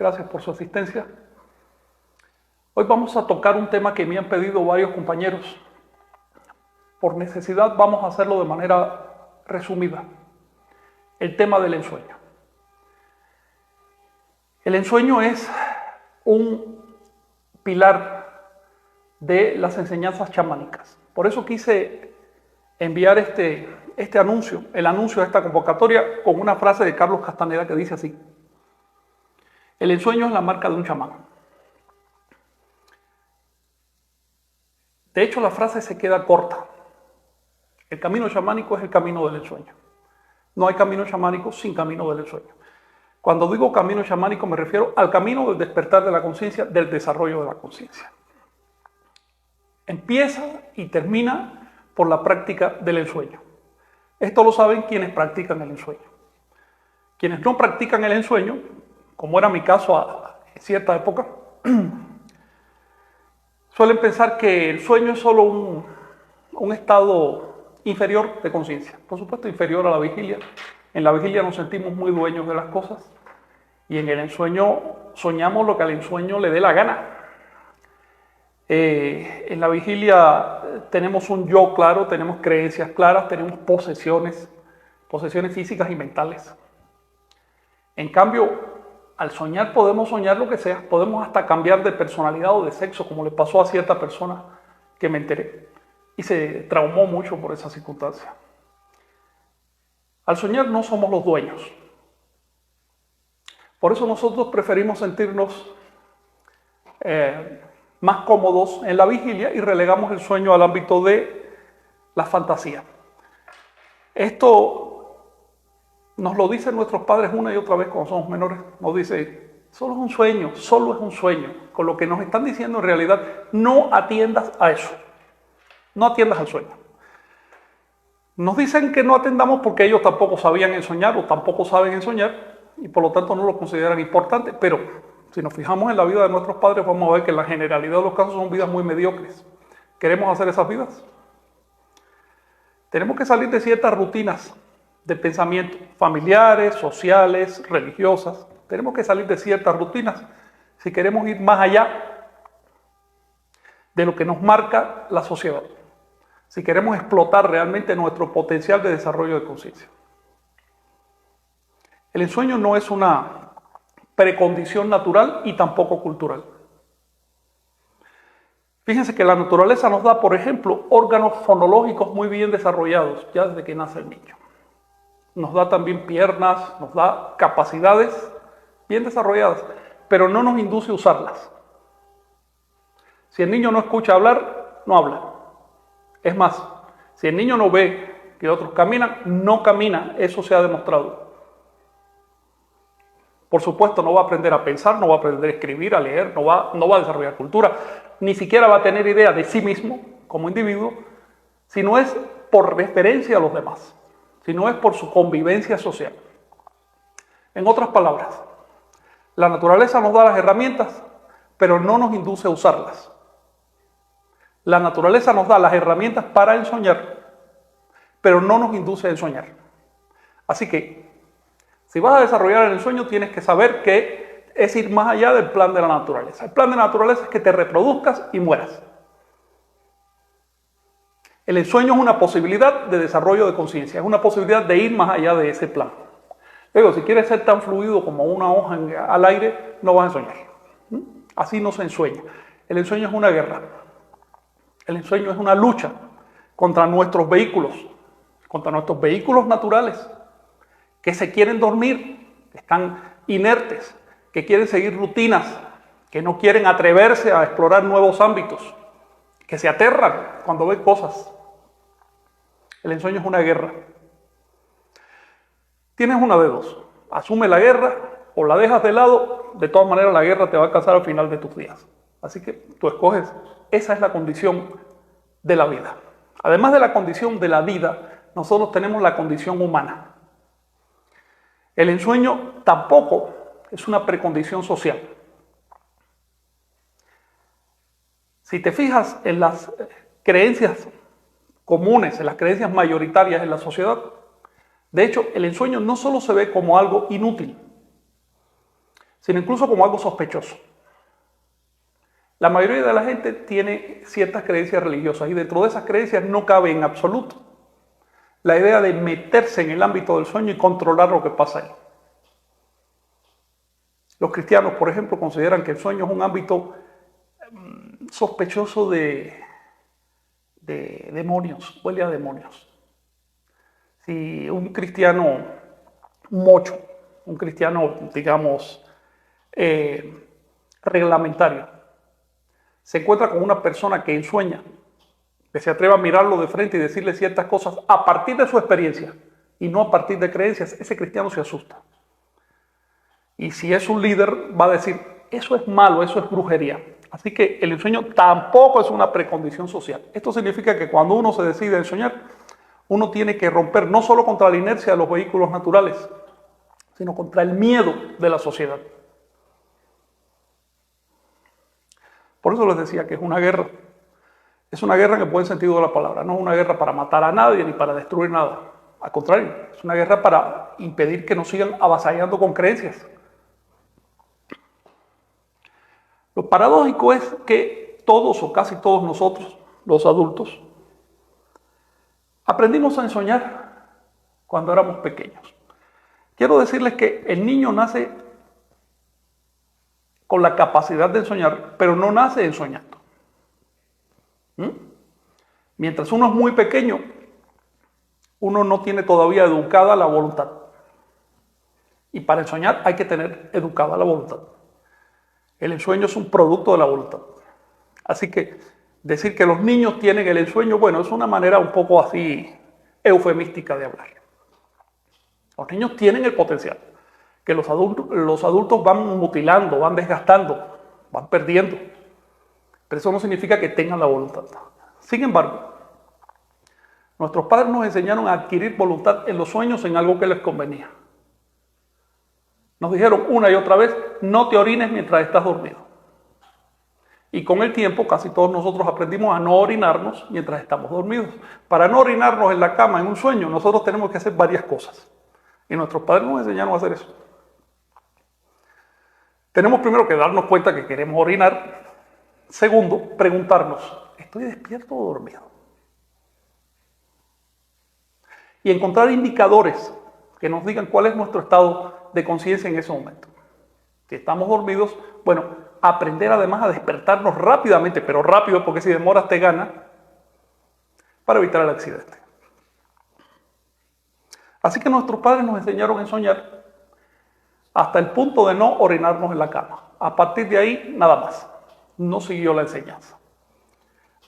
gracias por su asistencia. Hoy vamos a tocar un tema que me han pedido varios compañeros. Por necesidad vamos a hacerlo de manera resumida. El tema del ensueño. El ensueño es un pilar de las enseñanzas chamánicas. Por eso quise enviar este anuncio, el anuncio de esta convocatoria, con una frase de Carlos Castaneda que dice así: el ensueño es la marca de un chamán. De hecho, la frase se queda corta. El camino chamánico es el camino del ensueño. No hay camino chamánico sin camino del ensueño. Cuando digo camino chamánico me refiero al camino del despertar de la conciencia, del desarrollo de la conciencia. Empieza y termina por la práctica del ensueño. Esto lo saben quienes practican el ensueño. Quienes no practican el ensueño, como era mi caso en cierta época, suelen pensar que el sueño es solo un estado inferior de conciencia. Por supuesto, inferior a la vigilia. En la vigilia nos sentimos muy dueños de las cosas y en el ensueño soñamos lo que al ensueño le dé la gana. En la vigilia tenemos un yo claro, tenemos creencias claras, tenemos posesiones físicas y mentales. En cambio, al soñar podemos soñar lo que sea, podemos hasta cambiar de personalidad o de sexo, como le pasó a cierta persona que me enteré y se traumó mucho por esa circunstancia. Al soñar no somos los dueños. Por eso nosotros preferimos sentirnos más cómodos en la vigilia y relegamos el sueño al ámbito de la fantasía. Esto nos lo dicen nuestros padres una y otra vez cuando somos menores. Nos dice, solo es un sueño, solo es un sueño. Con lo que nos están diciendo en realidad, no atiendas a eso. No atiendas al sueño. Nos dicen que no atendamos porque ellos tampoco sabían ensoñar o tampoco saben ensoñar y por lo tanto no lo consideran importante. Pero si nos fijamos en la vida de nuestros padres, vamos a ver que la generalidad de los casos son vidas muy mediocres. ¿Queremos hacer esas vidas? Tenemos que salir de ciertas rutinas de pensamiento, familiares, sociales, religiosas. Tenemos que salir de ciertas rutinas si queremos ir más allá de lo que nos marca la sociedad. Si queremos explotar realmente nuestro potencial de desarrollo de conciencia. El ensueño no es una precondición natural y tampoco cultural. Fíjense que la naturaleza nos da, por ejemplo, órganos fonológicos muy bien desarrollados ya desde que nace el niño. Nos da también piernas, nos da capacidades bien desarrolladas, pero no nos induce a usarlas. Si el niño no escucha hablar, no habla. Es más, si el niño no ve que otros caminan, no camina. Eso se ha demostrado. Por supuesto, no va a aprender a pensar, no va a aprender a escribir, a leer, no va a desarrollar cultura, ni siquiera va a tener idea de sí mismo como individuo, si no es por referencia a los demás, si no es por su convivencia social. En otras palabras, la naturaleza nos da las herramientas, pero no nos induce a usarlas. La naturaleza nos da las herramientas para ensoñar, pero no nos induce a ensoñar. Así que, si vas a desarrollar el ensueño, tienes que saber que es ir más allá del plan de la naturaleza. El plan de la naturaleza es que te reproduzcas y mueras. El ensueño es una posibilidad de desarrollo de conciencia, es una posibilidad de ir más allá de ese plan. Luego, si quieres ser tan fluido como una hoja al aire, no vas a ensoñar. Así no se ensueña. El ensueño es una guerra. El ensueño es una lucha contra nuestros vehículos naturales, que se quieren dormir, que están inertes, que quieren seguir rutinas, que no quieren atreverse a explorar nuevos ámbitos, que se aterran cuando ven cosas. El ensueño es una guerra. Tienes una de dos: asume la guerra o la dejas de lado. De todas maneras, la guerra te va a alcanzar al final de tus días. Así que tú escoges. Esa es la condición de la vida. Además de la condición de la vida, nosotros tenemos la condición humana. El ensueño tampoco es una precondición social. Si te fijas en las creencias comunes, en las creencias mayoritarias en la sociedad, de hecho, el ensueño no solo se ve como algo inútil, sino incluso como algo sospechoso. La mayoría de la gente tiene ciertas creencias religiosas y dentro de esas creencias no cabe en absoluto la idea de meterse en el ámbito del sueño y controlar lo que pasa ahí. Los cristianos, por ejemplo, consideran que el sueño es un ámbito sospechoso de demonios, huele a demonios. Si un cristiano mocho, un cristiano, digamos, reglamentario, se encuentra con una persona que ensueña, que se atreva a mirarlo de frente y decirle ciertas cosas a partir de su experiencia y no a partir de creencias, ese cristiano se asusta. Y si es un líder, va a decir, eso es malo, eso es brujería. Así que el ensueño tampoco es una precondición social. Esto significa que cuando uno se decide a ensoñar, uno tiene que romper no solo contra la inercia de los vehículos naturales, sino contra el miedo de la sociedad. Por eso les decía que es una guerra. Es una guerra en el buen sentido de la palabra. No es una guerra para matar a nadie ni para destruir nada. Al contrario, es una guerra para impedir que nos sigan avasallando con creencias. Lo paradójico es que todos o casi todos nosotros, los adultos, aprendimos a ensoñar cuando éramos pequeños. Quiero decirles que el niño nace con la capacidad de ensoñar, pero no nace ensoñando. Mientras uno es muy pequeño, uno no tiene todavía educada la voluntad. Y para ensoñar hay que tener educada la voluntad. El ensueño es un producto de la voluntad. Así que decir que los niños tienen el ensueño, bueno, es una manera un poco así eufemística de hablar. Los niños tienen el potencial que los adultos van mutilando, van desgastando, van perdiendo. Pero eso no significa que tengan la voluntad. Sin embargo, nuestros padres nos enseñaron a adquirir voluntad en los sueños en algo que les convenía. Nos dijeron una y otra vez, no te orines mientras estás dormido. Y con el tiempo casi todos nosotros aprendimos a no orinarnos mientras estamos dormidos. Para no orinarnos en la cama, en un sueño, nosotros tenemos que hacer varias cosas. Y nuestros padres nos enseñaron a hacer eso. Tenemos primero que darnos cuenta que queremos orinar. Segundo, preguntarnos, ¿estoy despierto o dormido? Y encontrar indicadores que nos digan cuál es nuestro estado de conciencia en ese momento. Si estamos dormidos, bueno, aprender además a despertarnos rápidamente, pero rápido, porque si demoras te gana, para evitar el accidente. Así que nuestros padres nos enseñaron a ensoñar hasta el punto de no orinarnos en la cama. A partir de ahí, nada más. No siguió la enseñanza.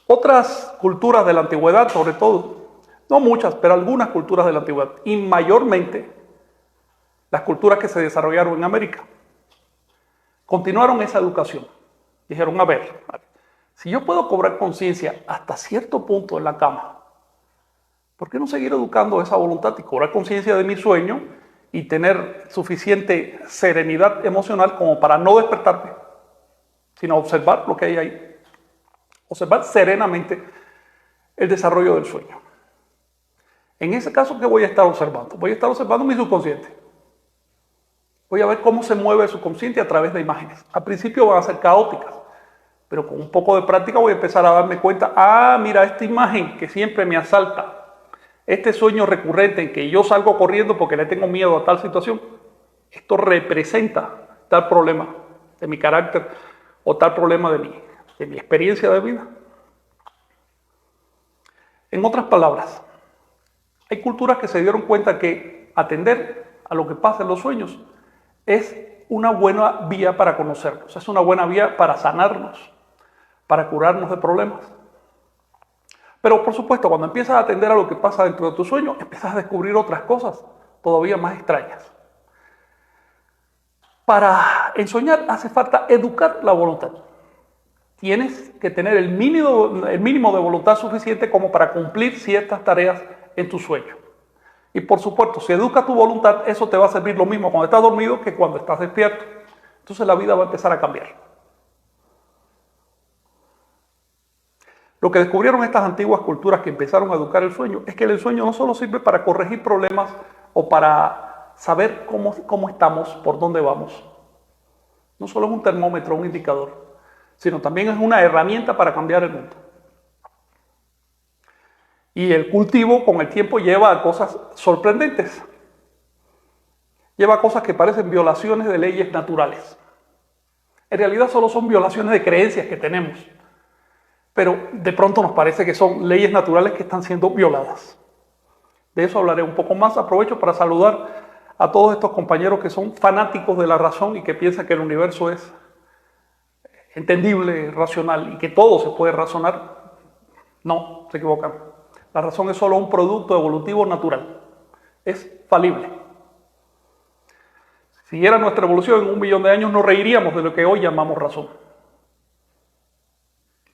Otras culturas de la antigüedad, sobre todo, no muchas, pero algunas culturas de la antigüedad, y mayormente las culturas que se desarrollaron en América, continuaron esa educación. Dijeron, a ver, si yo puedo cobrar conciencia hasta cierto punto en la cama, ¿por qué no seguir educando esa voluntad y cobrar conciencia de mi sueño y tener suficiente serenidad emocional como para no despertarme, sino observar lo que hay ahí? Observar serenamente el desarrollo del sueño. En ese caso, ¿qué voy a estar observando? Voy a estar observando mi subconsciente. Voy a ver cómo se mueve el subconsciente a través de imágenes. Al principio van a ser caóticas, pero con un poco de práctica voy a empezar a darme cuenta, mira, esta imagen que siempre me asalta, este sueño recurrente en que yo salgo corriendo porque le tengo miedo a tal situación, esto representa tal problema de mi carácter o tal problema de mi experiencia de vida. En otras palabras, hay culturas que se dieron cuenta que atender a lo que pasa en los sueños es una buena vía para conocernos, es una buena vía para sanarnos, para curarnos de problemas. Pero por supuesto, cuando empiezas a atender a lo que pasa dentro de tu sueño, empiezas a descubrir otras cosas todavía más extrañas. Para ensoñar hace falta educar la voluntad. Tienes que tener el mínimo de voluntad suficiente como para cumplir ciertas tareas en tu sueño. Y por supuesto, si educas tu voluntad, eso te va a servir lo mismo cuando estás dormido que cuando estás despierto. Entonces la vida va a empezar a cambiar. Lo que descubrieron estas antiguas culturas que empezaron a educar el sueño es que el sueño no solo sirve para corregir problemas o para saber cómo estamos, por dónde vamos, No solo es un termómetro, un indicador, sino también es una herramienta para cambiar el mundo. Y el cultivo con el tiempo lleva a cosas sorprendentes. Lleva a cosas que parecen violaciones de leyes naturales. En realidad solo son violaciones de creencias que tenemos. Pero de pronto nos parece que son leyes naturales que están siendo violadas. De eso hablaré un poco más. Aprovecho para saludar a todos estos compañeros que son fanáticos de la razón y que piensan que el universo es entendible, racional y que todo se puede razonar. No, se equivocan. La razón es solo un producto evolutivo natural. Es falible. Si siguiera nuestra evolución en 1 millón de años, nos reiríamos de lo que hoy llamamos razón.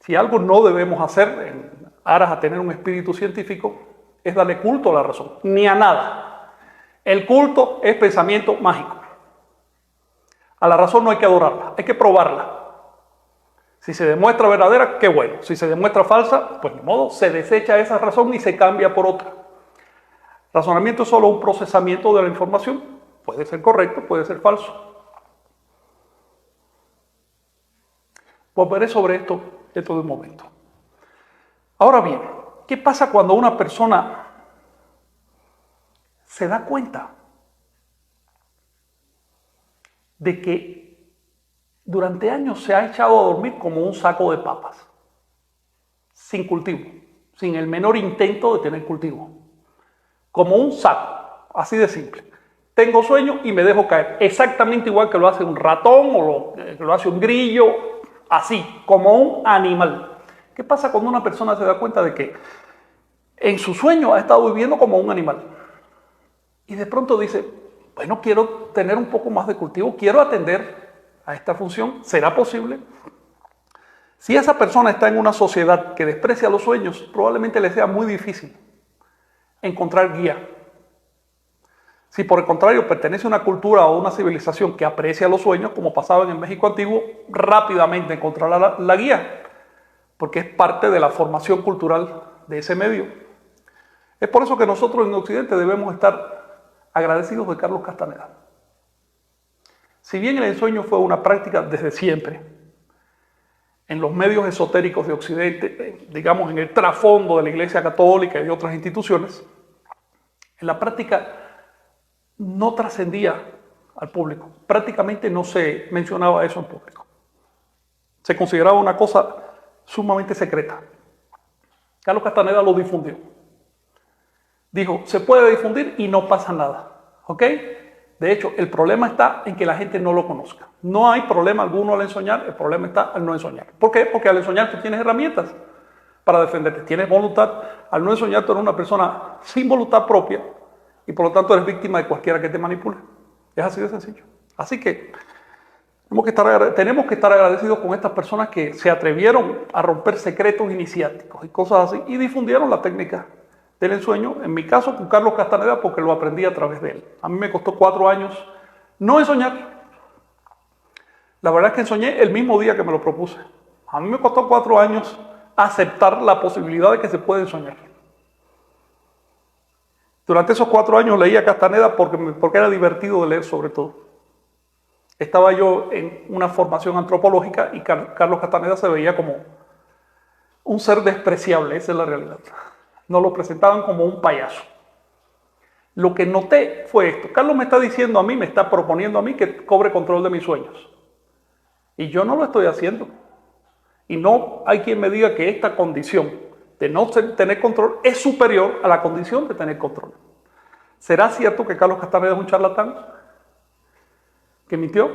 Si algo no debemos hacer en aras a tener un espíritu científico, es darle culto a la razón, ni a nada. El culto es pensamiento mágico. A la razón no hay que adorarla, hay que probarla. Si se demuestra verdadera, qué bueno. Si se demuestra falsa, pues ni modo, se desecha esa razón y se cambia por otra. Razonamiento es solo un procesamiento de la información. Puede ser correcto, puede ser falso. Volveré sobre esto dentro de un momento. Ahora bien, ¿qué pasa cuando una persona se da cuenta de que durante años se ha echado a dormir como un saco de papas, sin cultivo, sin el menor intento de tener cultivo? Como un saco, así de simple. Tengo sueño y me dejo caer, exactamente igual que lo hace un ratón o que lo hace un grillo, así, como un animal. ¿Qué pasa cuando una persona se da cuenta de que en su sueño ha estado viviendo como un animal? Y de pronto dice, bueno, quiero tener un poco más de cultivo, quiero atender a esta función, ¿será posible? Si esa persona está en una sociedad que desprecia los sueños, probablemente le sea muy difícil encontrar guía. Si por el contrario pertenece a una cultura o una civilización que aprecia los sueños, como pasaba en el México antiguo, rápidamente encontrará la guía, porque es parte de la formación cultural de ese medio. Es por eso que nosotros en Occidente debemos estar agradecidos de Carlos Castaneda. Si bien el ensueño fue una práctica desde siempre, en los medios esotéricos de Occidente, digamos en el trasfondo de la Iglesia Católica y de otras instituciones, en la práctica no trascendía al público. Prácticamente no se mencionaba eso en público. Se consideraba una cosa sumamente secreta. Carlos Castaneda lo difundió. Dijo, se puede difundir y no pasa nada. ¿Ok? De hecho, el problema está en que la gente no lo conozca. No hay problema alguno al ensoñar, el problema está al no ensoñar. ¿Por qué? Porque al ensoñar tú tienes herramientas para defenderte. Tienes voluntad. Al no ensoñar tú eres una persona sin voluntad propia y por lo tanto eres víctima de cualquiera que te manipule. Es así de sencillo. Así que tenemos que estar agradecidos con estas personas que se atrevieron a romper secretos iniciáticos y cosas así y difundieron la técnica del ensueño. En mi caso con Carlos Castaneda, porque lo aprendí a través de él. A mí me costó 4 años no ensoñar. La verdad es que ensoñé el mismo día que me lo propuse. A mí me costó 4 años aceptar la posibilidad de que se puede ensoñar. Durante esos 4 años leía Castaneda porque era divertido de leer sobre todo. Estaba yo en una formación antropológica y Carlos Castaneda se veía como un ser despreciable, esa es la realidad. Nos lo presentaban como un payaso. Lo que noté fue esto. Carlos me está diciendo a mí, me está proponiendo a mí que cobre control de mis sueños. Y yo no lo estoy haciendo. Y no hay quien me diga que esta condición de no tener control es superior a la condición de tener control. ¿Será cierto que Carlos Castaneda es un charlatán? ¿Que mintió?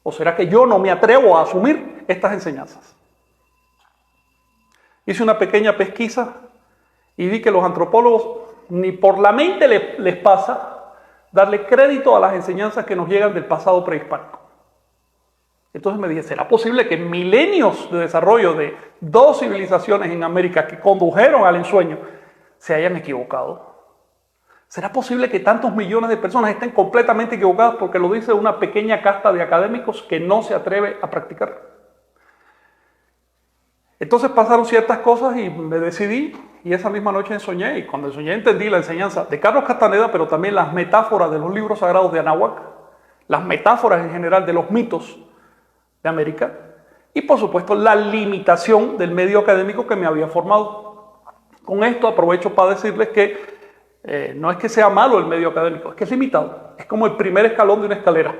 ¿O será que yo no me atrevo a asumir estas enseñanzas? Hice una pequeña pesquisa y vi que los antropólogos ni por la mente les pasa darle crédito a las enseñanzas que nos llegan del pasado prehispánico. Entonces me dije, ¿será posible que milenios de desarrollo de 2 civilizaciones en América que condujeron al ensueño se hayan equivocado? ¿Será posible que tantos millones de personas estén completamente equivocadas porque lo dice una pequeña casta de académicos que no se atreve a practicar? Entonces pasaron ciertas cosas y me decidí y esa misma noche ensoñé, y cuando ensoñé entendí la enseñanza de Carlos Castaneda, pero también las metáforas de los libros sagrados de Anáhuac, las metáforas en general de los mitos de América y por supuesto la limitación del medio académico que me había formado. Con esto aprovecho para decirles que no es que sea malo el medio académico, es que es limitado. Es como el primer escalón de una escalera.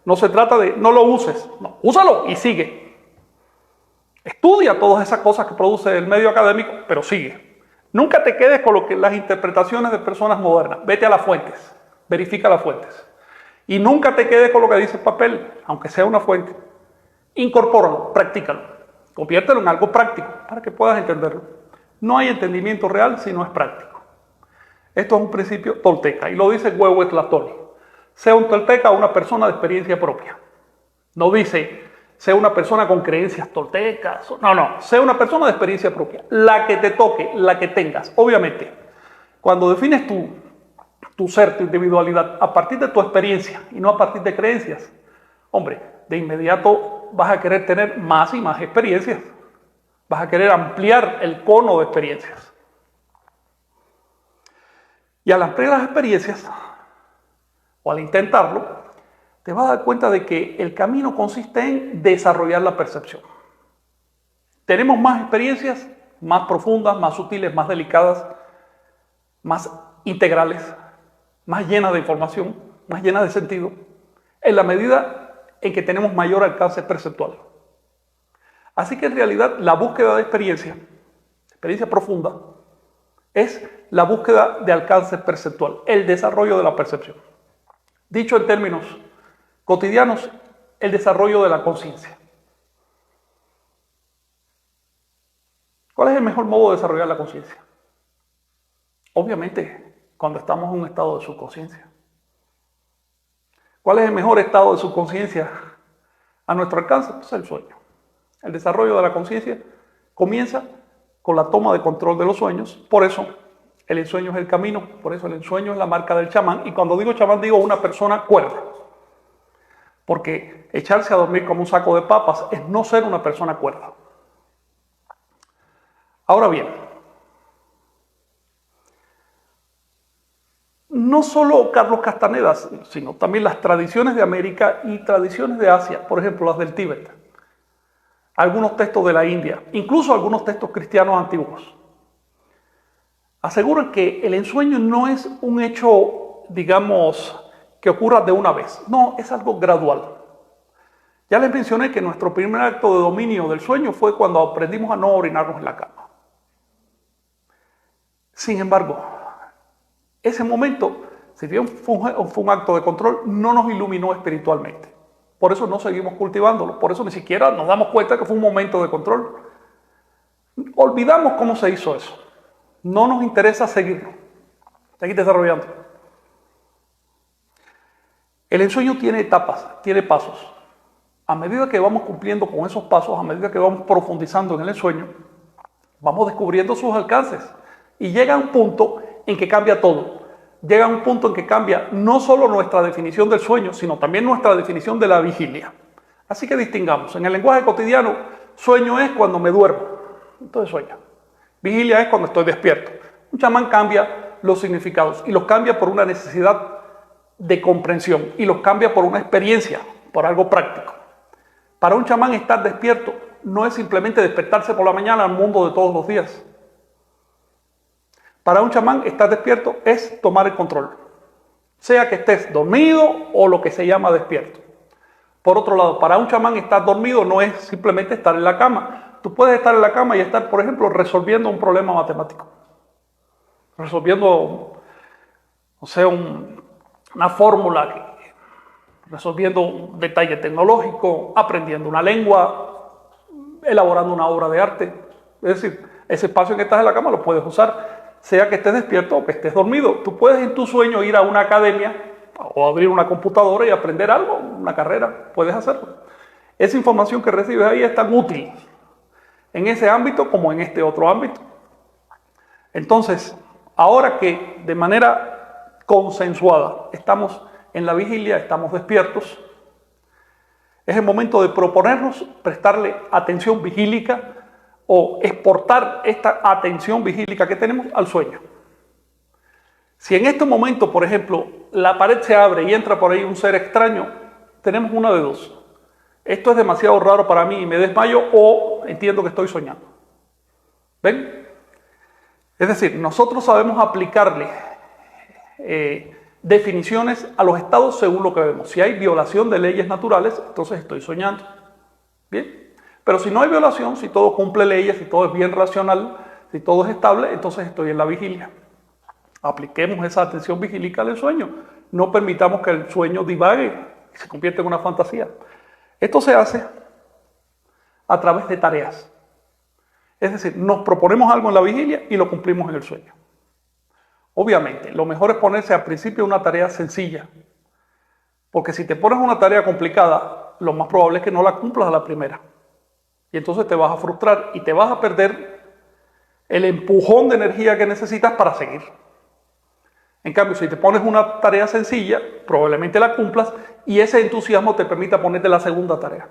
No se trata de no lo uses, no, úsalo y sigue. Estudia todas esas cosas que produce el medio académico, pero sigue. Nunca te quedes con las interpretaciones de personas modernas. Vete a las fuentes, verifica las fuentes. Y nunca te quedes con lo que dice el papel, aunque sea una fuente. Incorpóralo, practícalo. Conviértelo en algo práctico para que puedas entenderlo. No hay entendimiento real si no es práctico. Esto es un principio tolteca y lo dice Huehuetlatoní. Sea un tolteca una persona de experiencia propia. No dice, sea una persona con creencias toltecas. No, sea una persona de experiencia propia. La que te toque, la que tengas. Obviamente, cuando defines tu ser, tu individualidad, a partir de tu experiencia y no a partir de creencias, hombre, de inmediato vas a querer tener más y más experiencias. Vas a querer ampliar el cono de experiencias. Y al ampliar las experiencias, o al intentarlo, te vas a dar cuenta de que el camino consiste en desarrollar la percepción. Tenemos más experiencias, más profundas, más sutiles, más delicadas, más integrales, más llenas de información, más llenas de sentido, en la medida en que tenemos mayor alcance perceptual. Así que en realidad la búsqueda de experiencia profunda, es la búsqueda de alcance perceptual, el desarrollo de la percepción. Dicho en términos cotidianos, el desarrollo de la conciencia. ¿Cuál es el mejor modo de desarrollar la conciencia? Obviamente, cuando estamos en un estado de subconsciencia. ¿Cuál es el mejor estado de subconsciencia a nuestro alcance? Pues el sueño. El desarrollo de la conciencia comienza con la toma de control de los sueños. Por eso el ensueño es el camino, por eso el ensueño es la marca del chamán. Y cuando digo chamán digo una persona cuerda. Porque echarse a dormir como un saco de papas es no ser una persona cuerda. Ahora bien, no solo Carlos Castaneda, sino también las tradiciones de América y tradiciones de Asia, por ejemplo las del Tíbet, algunos textos de la India, incluso algunos textos cristianos antiguos, aseguran que el ensueño no es un hecho, digamos, que ocurra de una vez. No, es algo gradual. Ya les mencioné que nuestro primer acto de dominio del sueño fue cuando aprendimos a no orinarnos en la cama. Sin embargo, ese momento, si bien fue un acto de control, no nos iluminó espiritualmente. Por eso no seguimos cultivándolo. Por eso ni siquiera nos damos cuenta que fue un momento de control. Olvidamos cómo se hizo eso. No nos interesa seguirlo. Seguir desarrollando. El ensueño tiene etapas, tiene pasos. A medida que vamos cumpliendo con esos pasos, a medida que vamos profundizando en el ensueño, vamos descubriendo sus alcances. Y llega un punto en que cambia todo. Llega un punto en que cambia no solo nuestra definición del sueño, sino también nuestra definición de la vigilia. Así que distingamos. En el lenguaje cotidiano, sueño es cuando me duermo. Entonces sueño. Vigilia es cuando estoy despierto. Un chamán cambia los significados y los cambia por una necesidad de comprensión y los cambia por una experiencia, por algo práctico. Para un chamán estar despierto no es simplemente despertarse por la mañana al mundo de todos los días. Para un chamán estar despierto es tomar el control, sea que estés dormido o lo que se llama despierto. Por otro lado, para un chamán estar dormido no es simplemente estar en la cama. Tú puedes estar en la cama y estar, por ejemplo, resolviendo un problema matemático. Resolviendo, o sea, una fórmula, resolviendo un detalle tecnológico, aprendiendo una lengua, elaborando una obra de arte. Es decir, ese espacio en que estás en la cama lo puedes usar, sea que estés despierto o que estés dormido. Tú puedes en tu sueño ir a una academia o abrir una computadora y aprender algo, una carrera, puedes hacerlo. Esa información que recibes ahí es tan útil en ese ámbito como en este otro ámbito. Entonces, ahora que de manera consensuada estamos en la vigilia, estamos despiertos, es el momento de proponernos prestarle atención vigílica o exportar esta atención vigílica que tenemos al sueño. Si en este momento, por ejemplo, la pared se abre y entra por ahí un ser extraño, tenemos una de dos. Esto es demasiado raro para mí y me desmayo, o entiendo que estoy soñando. ¿Ven? Es decir, nosotros sabemos aplicarle definiciones a los estados según lo que vemos. Si hay violación de leyes naturales, entonces estoy soñando. ¿Bien? Pero si no hay violación, si todo cumple leyes, si todo es bien racional, si todo es estable, entonces estoy en la vigilia. Apliquemos esa atención vigílica al sueño. No permitamos que el sueño divague y se convierta en una fantasía. Esto se hace a través de tareas. Es decir, nos proponemos algo en la vigilia y lo cumplimos en el sueño. Obviamente, lo mejor es ponerse al principio una tarea sencilla. Porque si te pones una tarea complicada, lo más probable es que no la cumplas a la primera. Y entonces te vas a frustrar y te vas a perder el empujón de energía que necesitas para seguir. En cambio, si te pones una tarea sencilla, probablemente la cumplas y ese entusiasmo te permita ponerte la segunda tarea.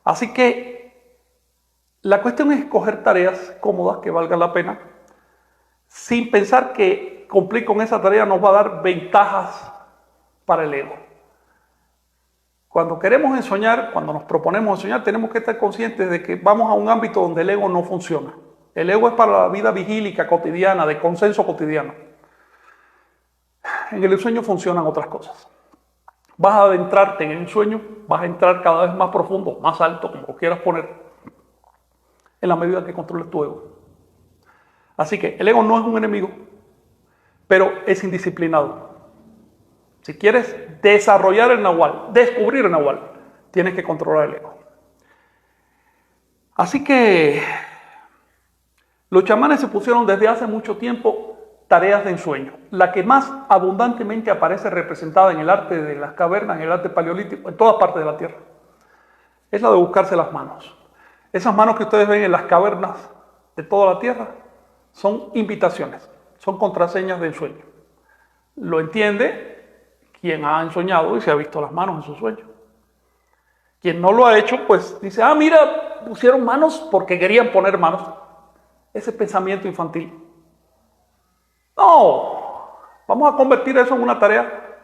Así que la cuestión es escoger tareas cómodas que valgan la pena, sin pensar que cumplir con esa tarea nos va a dar ventajas para el ego. Cuando queremos ensoñar, cuando nos proponemos ensoñar, tenemos que estar conscientes de que vamos a un ámbito donde el ego no funciona. El ego es para la vida vigílica cotidiana, de consenso cotidiano. En el sueño funcionan otras cosas. Vas a adentrarte en el sueño, vas a entrar cada vez más profundo, más alto, como lo quieras poner, en la medida que controles tu ego. Así que el ego no es un enemigo, pero es indisciplinado. Si quieres desarrollar el nahual, descubrir el nahual, tienes que controlar el ego. Así que los chamanes se pusieron desde hace mucho tiempo tareas de ensueño. La que más abundantemente aparece representada en el arte de las cavernas, en el arte paleolítico, en todas partes de la Tierra, es la de buscarse las manos. Esas manos que ustedes ven en las cavernas de toda la Tierra son invitaciones, son contraseñas de ensueño. Lo entiende quien ha ensoñado y se ha visto las manos en su sueño. Quien no lo ha hecho, pues dice, mira, pusieron manos porque querían poner manos. Ese pensamiento infantil. No, vamos a convertir eso en una tarea.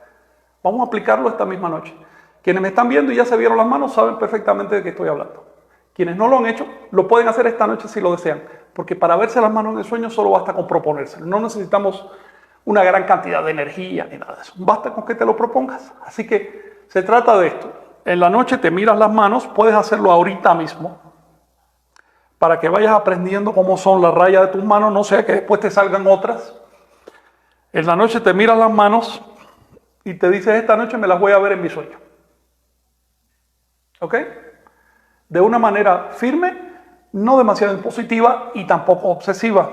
Vamos a aplicarlo esta misma noche. Quienes me están viendo y ya se vieron las manos saben perfectamente de qué estoy hablando. Quienes no lo han hecho, lo pueden hacer esta noche si lo desean. Porque para verse las manos en el sueño solo basta con proponérselo. No necesitamos una gran cantidad de energía ni nada de eso. Basta con que te lo propongas. Así que se trata de esto. En la noche te miras las manos, puedes hacerlo ahorita mismo, para que vayas aprendiendo cómo son las rayas de tus manos, no sea que después te salgan otras. En la noche te miras las manos y te dices, esta noche me las voy a ver en mi sueño. ¿Ok? De una manera firme, no demasiado impositiva y tampoco obsesiva.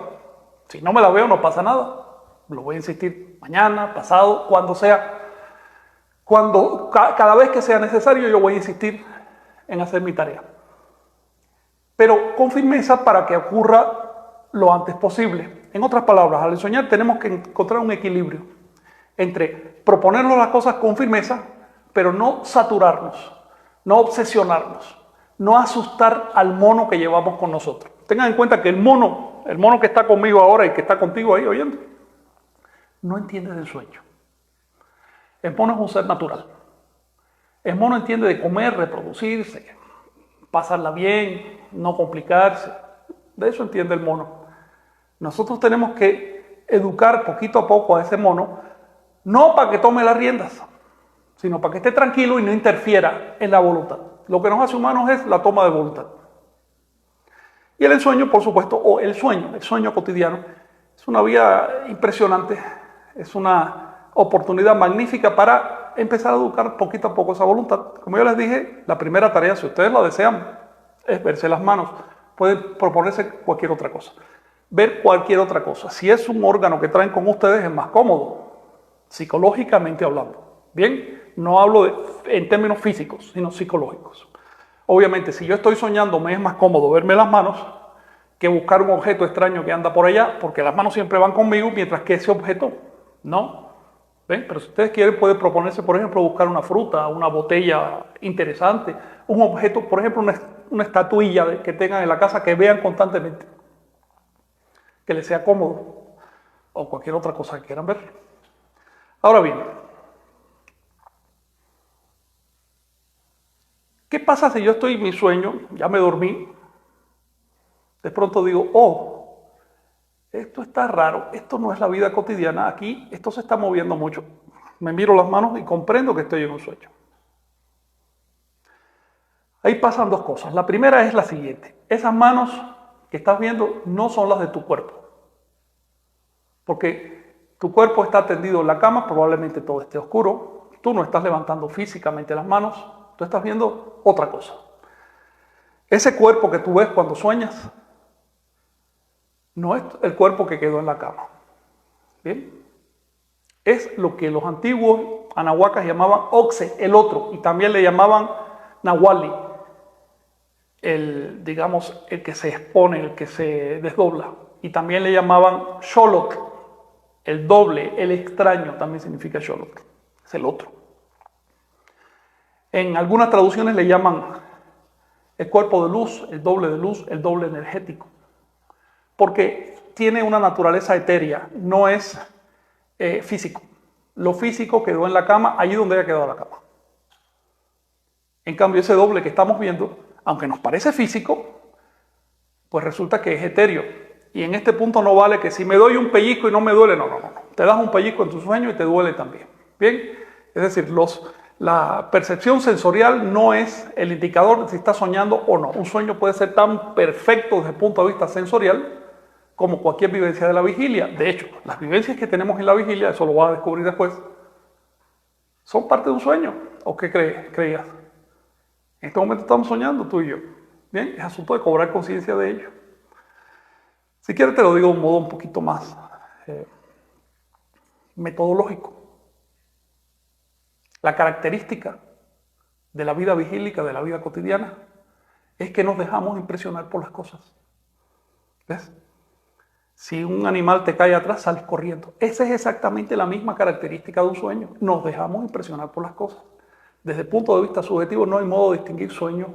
Si no me la veo, no pasa nada. Lo voy a insistir mañana, pasado, cuando sea. Cada vez que sea necesario, yo voy a insistir en hacer mi tarea. Pero con firmeza para que ocurra lo antes posible. En otras palabras, al ensoñar tenemos que encontrar un equilibrio entre proponernos las cosas con firmeza, pero no saturarnos, no obsesionarnos, no asustar al mono que llevamos con nosotros. Tengan en cuenta que el mono que está conmigo ahora y que está contigo ahí oyendo, no entiende del sueño. El mono es un ser natural. El mono entiende de comer, reproducirse, pasarla bien, no complicarse. De eso entiende el mono. Nosotros tenemos que educar poquito a poco a ese mono, no para que tome las riendas, sino para que esté tranquilo y no interfiera en la voluntad. Lo que nos hace humanos es la toma de voluntad. Y el ensueño, por supuesto, o el sueño cotidiano, es una vía impresionante, es una oportunidad magnífica para empezar a educar poquito a poco esa voluntad. Como yo les dije, la primera tarea, si ustedes la desean, es verse las manos. Pueden proponerse cualquier otra cosa. Ver cualquier otra cosa. Si es un órgano que traen con ustedes, es más cómodo, psicológicamente hablando. Bien, no hablo en términos físicos, sino psicológicos. Obviamente, si yo estoy soñando, me es más cómodo verme las manos que buscar un objeto extraño que anda por allá, porque las manos siempre van conmigo, mientras que ese objeto no. ¿Ven? Pero si ustedes quieren, pueden proponerse, por ejemplo, buscar una fruta, una botella interesante, un objeto, por ejemplo, una estatuilla que tengan en la casa que vean constantemente, que les sea cómodo, o cualquier otra cosa que quieran ver. Ahora bien, ¿Qué pasa si yo estoy en mi sueño, ya me dormí, de pronto digo, oh, esto está raro, esto no es la vida cotidiana, aquí esto se está moviendo mucho. Me miro las manos y comprendo que estoy en un sueño. Ahí pasan dos cosas. La primera es la siguiente. Esas manos que estás viendo no son las de tu cuerpo. Porque tu cuerpo está tendido en la cama, probablemente todo esté oscuro. Tú no estás levantando físicamente las manos, tú estás viendo otra cosa. Ese cuerpo que tú ves cuando sueñas no es el cuerpo que quedó en la cama. ¿Bien? Es lo que los antiguos anahuacas llamaban Oxe, el otro, y también le llamaban Nahuali, el que se expone, el que se desdobla. Y también le llamaban Xolotl, el doble, el extraño, también significa Xolotl, es el otro. En algunas traducciones le llaman el cuerpo de luz, el doble energético, porque tiene una naturaleza etérea, no es físico. Lo físico quedó en la cama, allí donde haya quedado la cama. En cambio, ese doble que estamos viendo, aunque nos parece físico, pues resulta que es etéreo. Y en este punto no vale que si me doy un pellizco y no me duele, no. Te das un pellizco en tu sueño y te duele también. Bien, es decir, la percepción sensorial no es el indicador de si estás soñando o no. Un sueño puede ser tan perfecto desde el punto de vista sensorial como cualquier vivencia de la vigilia. De hecho, las vivencias que tenemos en la vigilia, eso lo vas a descubrir después, son parte de un sueño. ¿O qué creías? En este momento estamos soñando tú y yo. Bien, es asunto de cobrar conciencia de ello. Si quieres te lo digo de un modo un poquito más metodológico. La característica de la vida vigílica, de la vida cotidiana, es que nos dejamos impresionar por las cosas. ¿Ves? Si un animal te cae atrás, sales corriendo. Esa es exactamente la misma característica de un sueño. Nos dejamos impresionar por las cosas. Desde el punto de vista subjetivo no hay modo de distinguir sueño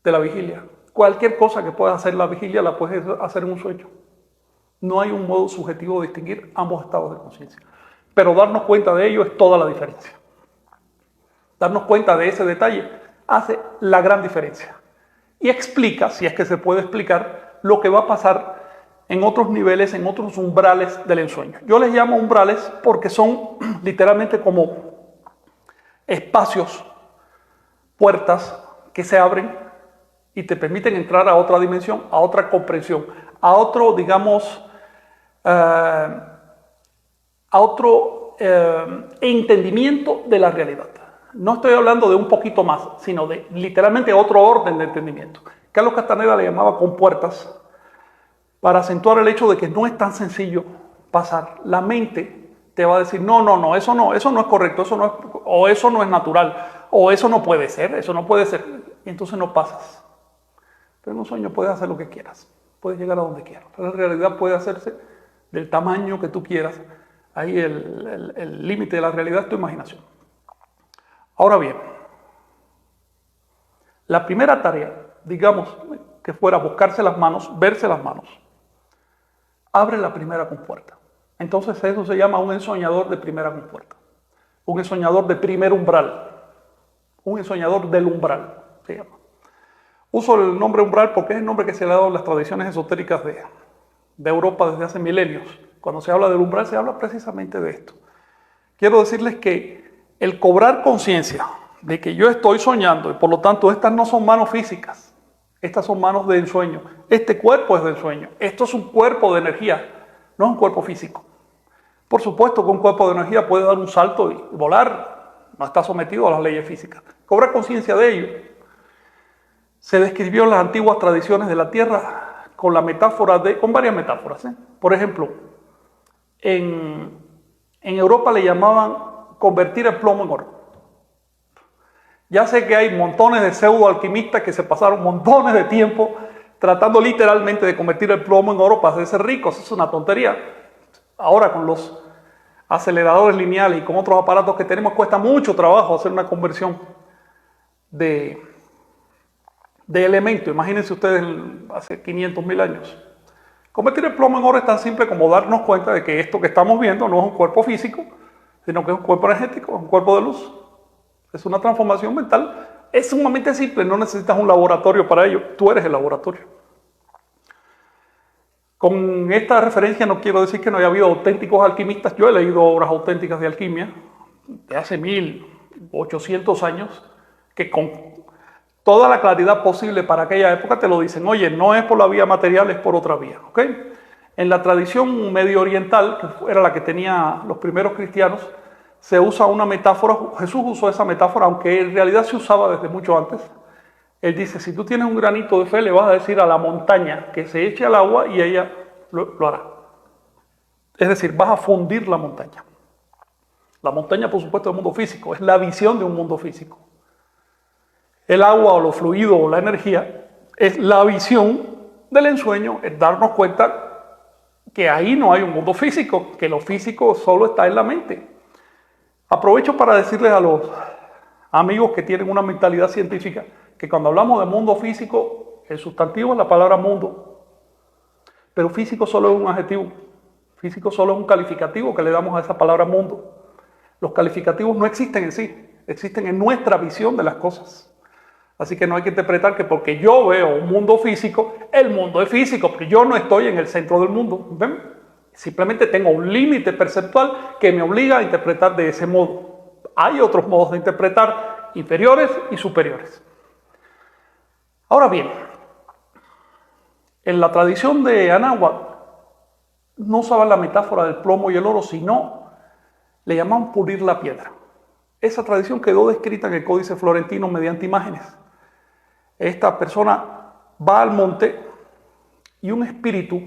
de la vigilia. Cualquier cosa que pueda hacer la vigilia la puedes hacer en un sueño. No hay un modo subjetivo de distinguir ambos estados de conciencia. Pero darnos cuenta de ello es toda la diferencia. Darnos cuenta de ese detalle hace la gran diferencia. Y explica, si es que se puede explicar, lo que va a pasar en otros niveles, en otros umbrales del ensueño. Yo les llamo umbrales porque son literalmente como espacios, puertas que se abren y te permiten entrar a otra dimensión, a otra comprensión, a otro, digamos, entendimiento de la realidad. No estoy hablando de un poquito más, sino de literalmente otro orden de entendimiento. Carlos Castaneda le llamaba compuertas para acentuar el hecho de que no es tan sencillo pasar. La mente te va a decir, no, eso no es correcto, o eso no es natural, o eso no puede ser, y entonces no pasas. Pero en un sueño puedes hacer lo que quieras, puedes llegar a donde quieras. La realidad puede hacerse del tamaño que tú quieras. Ahí el límite de la realidad es tu imaginación. Ahora bien, la primera tarea, digamos que fuera buscarse las manos, verse las manos, abre la primera compuerta. Entonces eso se llama un ensoñador de primera compuerta, un ensoñador de primer umbral, un ensoñador del umbral, se llama. Uso el nombre umbral porque es el nombre que se le ha dado en las tradiciones esotéricas de Europa desde hace milenios. Cuando se habla del umbral se habla precisamente de esto. Quiero decirles que el cobrar conciencia de que yo estoy soñando y por lo tanto estas no son manos físicas, estas son manos de ensueño, este cuerpo es de ensueño, esto es un cuerpo de energía, no es un cuerpo físico. Por supuesto que un cuerpo de energía puede dar un salto y volar, no está sometido a las leyes físicas. Cobrar conciencia de ello se describió en las antiguas tradiciones de la Tierra con varias metáforas. Por ejemplo, en Europa le llamaban convertir el plomo en oro. Ya sé que hay montones de pseudo alquimistas que se pasaron montones de tiempo tratando literalmente de convertir el plomo en oro para hacerse ricos. Eso es una tontería. Ahora con los aceleradores lineales y con otros aparatos que tenemos cuesta mucho trabajo hacer una conversión de elemento. Imagínense ustedes hace 500.000 años. Convertir el plomo en oro es tan simple como darnos cuenta de que esto que estamos viendo no es un cuerpo físico, sino que es un cuerpo energético, es un cuerpo de luz. Es una transformación mental Es sumamente simple, no necesitas un laboratorio para ello, tú eres el laboratorio. Con esta referencia no quiero decir que no haya habido auténticos alquimistas. Yo he leído obras auténticas de alquimia de hace 1800 años que con toda la claridad posible para aquella época te lo dicen. Oye, no es por la vía material, es por otra vía. ¿Ok? En la tradición medio oriental, que era la que tenían los primeros cristianos, se usa una metáfora. Jesús usó esa metáfora, aunque en realidad se usaba desde mucho antes. Él dice, si tú tienes un granito de fe, le vas a decir a la montaña que se eche al agua y ella lo hará. Es decir, vas a fundir la montaña. La montaña, por supuesto, es el mundo físico, es la visión de un mundo físico. El agua o lo fluido o la energía es la visión del ensueño, es darnos cuenta que ahí no hay un mundo físico, que lo físico solo está en la mente. Aprovecho para decirles a los amigos que tienen una mentalidad científica que cuando hablamos de mundo físico, el sustantivo es la palabra mundo, pero físico solo es un adjetivo, físico solo es un calificativo que le damos a esa palabra mundo. Los calificativos no existen en sí, existen en nuestra visión de las cosas. Así que no hay que interpretar que porque yo veo un mundo físico, el mundo es físico, porque yo no estoy en el centro del mundo. ¿Ven? Simplemente tengo un límite perceptual que me obliga a interpretar de ese modo. Hay otros modos de interpretar, inferiores y superiores. Ahora bien, en la tradición de Anáhuac no usaban la metáfora del plomo y el oro, sino le llamaban pulir la piedra. Esa tradición quedó descrita en el Códice Florentino mediante imágenes. Esta persona va al monte y un espíritu,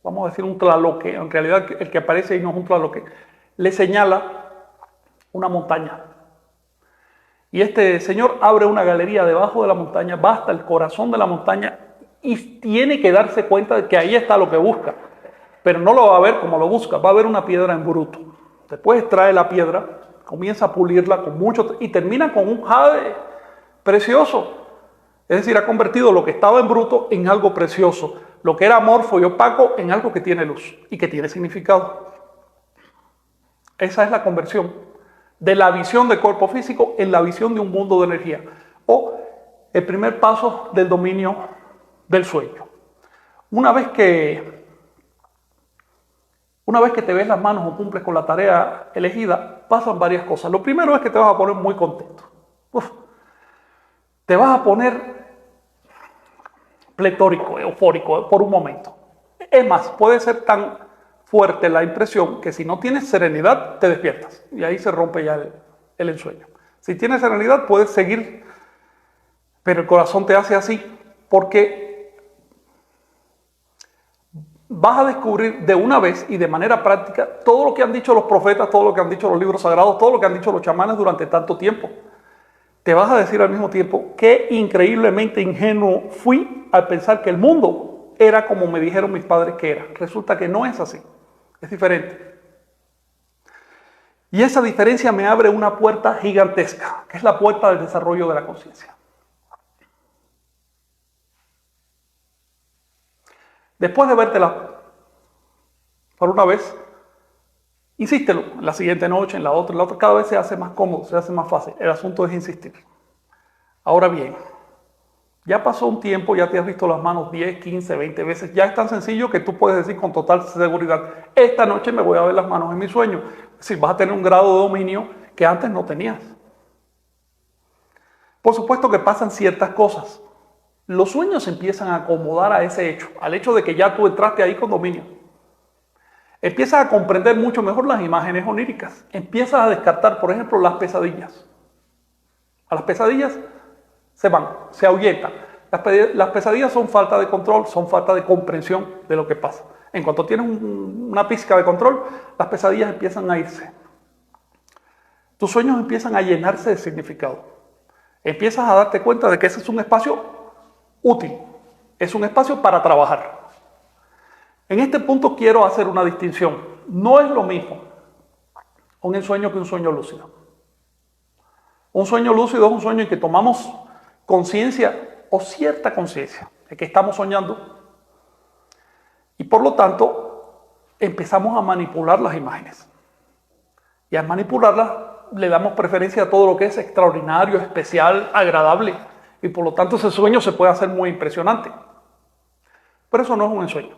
vamos a decir un tlaloque, en realidad el que aparece ahí no es un tlaloque, le señala una montaña. Y este señor abre una galería debajo de la montaña, va hasta el corazón de la montaña y tiene que darse cuenta de que ahí está lo que busca. Pero no lo va a ver como lo busca, va a ver una piedra en bruto. Después extrae la piedra, comienza a pulirla con mucho y termina con un jade precioso. Es decir, ha convertido lo que estaba en bruto en algo precioso. Lo que era amorfo y opaco en algo que tiene luz y que tiene significado. Esa es la conversión de la visión del cuerpo físico en la visión de un mundo de energía. O el primer paso del dominio del sueño. Una vez que te ves las manos o cumples con la tarea elegida, pasan varias cosas. Lo primero es que te vas a poner muy contento. Te vas a poner pletórico, eufórico por un momento. Es más, puede ser tan fuerte la impresión que si no tienes serenidad, te despiertas. Y ahí se rompe ya el ensueño. Si tienes serenidad, puedes seguir, pero el corazón te hace así porque vas a descubrir de una vez y de manera práctica todo lo que han dicho los profetas, todo lo que han dicho los libros sagrados, todo lo que han dicho los chamanes durante tanto tiempo. Te vas a decir al mismo tiempo qué increíblemente ingenuo fui al pensar que el mundo era como me dijeron mis padres que era. Resulta que no es así, es diferente. Y esa diferencia me abre una puerta gigantesca, que es la puerta del desarrollo de la conciencia. Después de vértela por una vez, insístelo, la siguiente noche, en la otra, cada vez se hace más cómodo, se hace más fácil. El asunto es insistir. Ahora bien, ya pasó un tiempo, ya te has visto las manos 10, 15, 20 veces, ya es tan sencillo que tú puedes decir con total seguridad, esta noche me voy a ver las manos en mi sueño. Es decir, vas a tener un grado de dominio que antes no tenías. Por supuesto que pasan ciertas cosas. Los sueños se empiezan a acomodar a ese hecho, al hecho de que ya tú entraste ahí con dominio. Empiezas a comprender mucho mejor las imágenes oníricas. Empiezas a descartar, por ejemplo, las pesadillas. A las pesadillas se van, se ahuyentan. Las pesadillas son falta de control, son falta de comprensión de lo que pasa. En cuanto tienes una pizca de control, las pesadillas empiezan a irse. Tus sueños empiezan a llenarse de significado. Empiezas a darte cuenta de que ese es un espacio útil, es un espacio para trabajar. En este punto quiero hacer una distinción. No es lo mismo un ensueño que un sueño lúcido. Un sueño lúcido es un sueño en que tomamos conciencia o cierta conciencia de que estamos soñando y por lo tanto empezamos a manipular las imágenes. Y al manipularlas le damos preferencia a todo lo que es extraordinario, especial, agradable, y por lo tanto ese sueño se puede hacer muy impresionante. Pero eso no es un ensueño.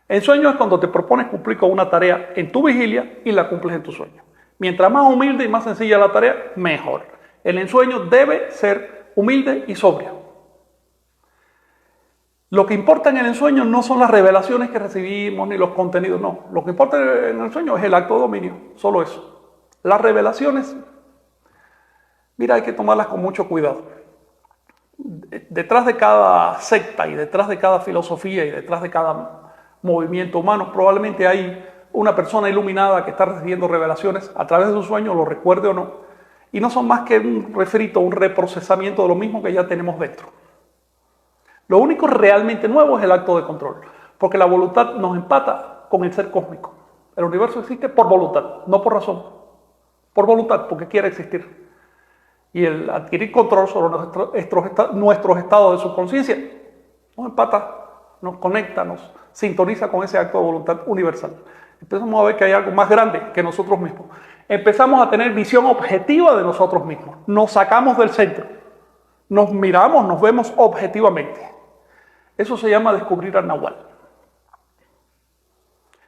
Ensueño es cuando te propones cumplir con una tarea en tu vigilia y la cumples en tu sueño. Mientras más humilde y más sencilla la tarea, mejor. El ensueño debe ser humilde y sobrio. Lo que importa en el ensueño no son las revelaciones que recibimos ni los contenidos, no. Lo que importa en el sueño es el acto de dominio, solo eso. Las revelaciones, mira, hay que tomarlas con mucho cuidado. Detrás de cada secta y detrás de cada filosofía y detrás de cada movimiento humano, probablemente hay una persona iluminada que está recibiendo revelaciones a través de su sueño, lo recuerde o no, y no son más que un refrito, un reprocesamiento de lo mismo que ya tenemos dentro. Lo único realmente nuevo es el acto de control, porque la voluntad nos empata con el ser cósmico. El universo existe por voluntad, no por razón. Por voluntad, porque quiere existir. Y el adquirir control sobre nuestros estados de subconsciencia nos empata, nos conecta, nos sintoniza con ese acto de voluntad universal. Empezamos a ver que hay algo más grande que nosotros mismos. Empezamos a tener visión objetiva de nosotros mismos. Nos sacamos del centro. Nos miramos, nos vemos objetivamente. Eso se llama descubrir al Nahual.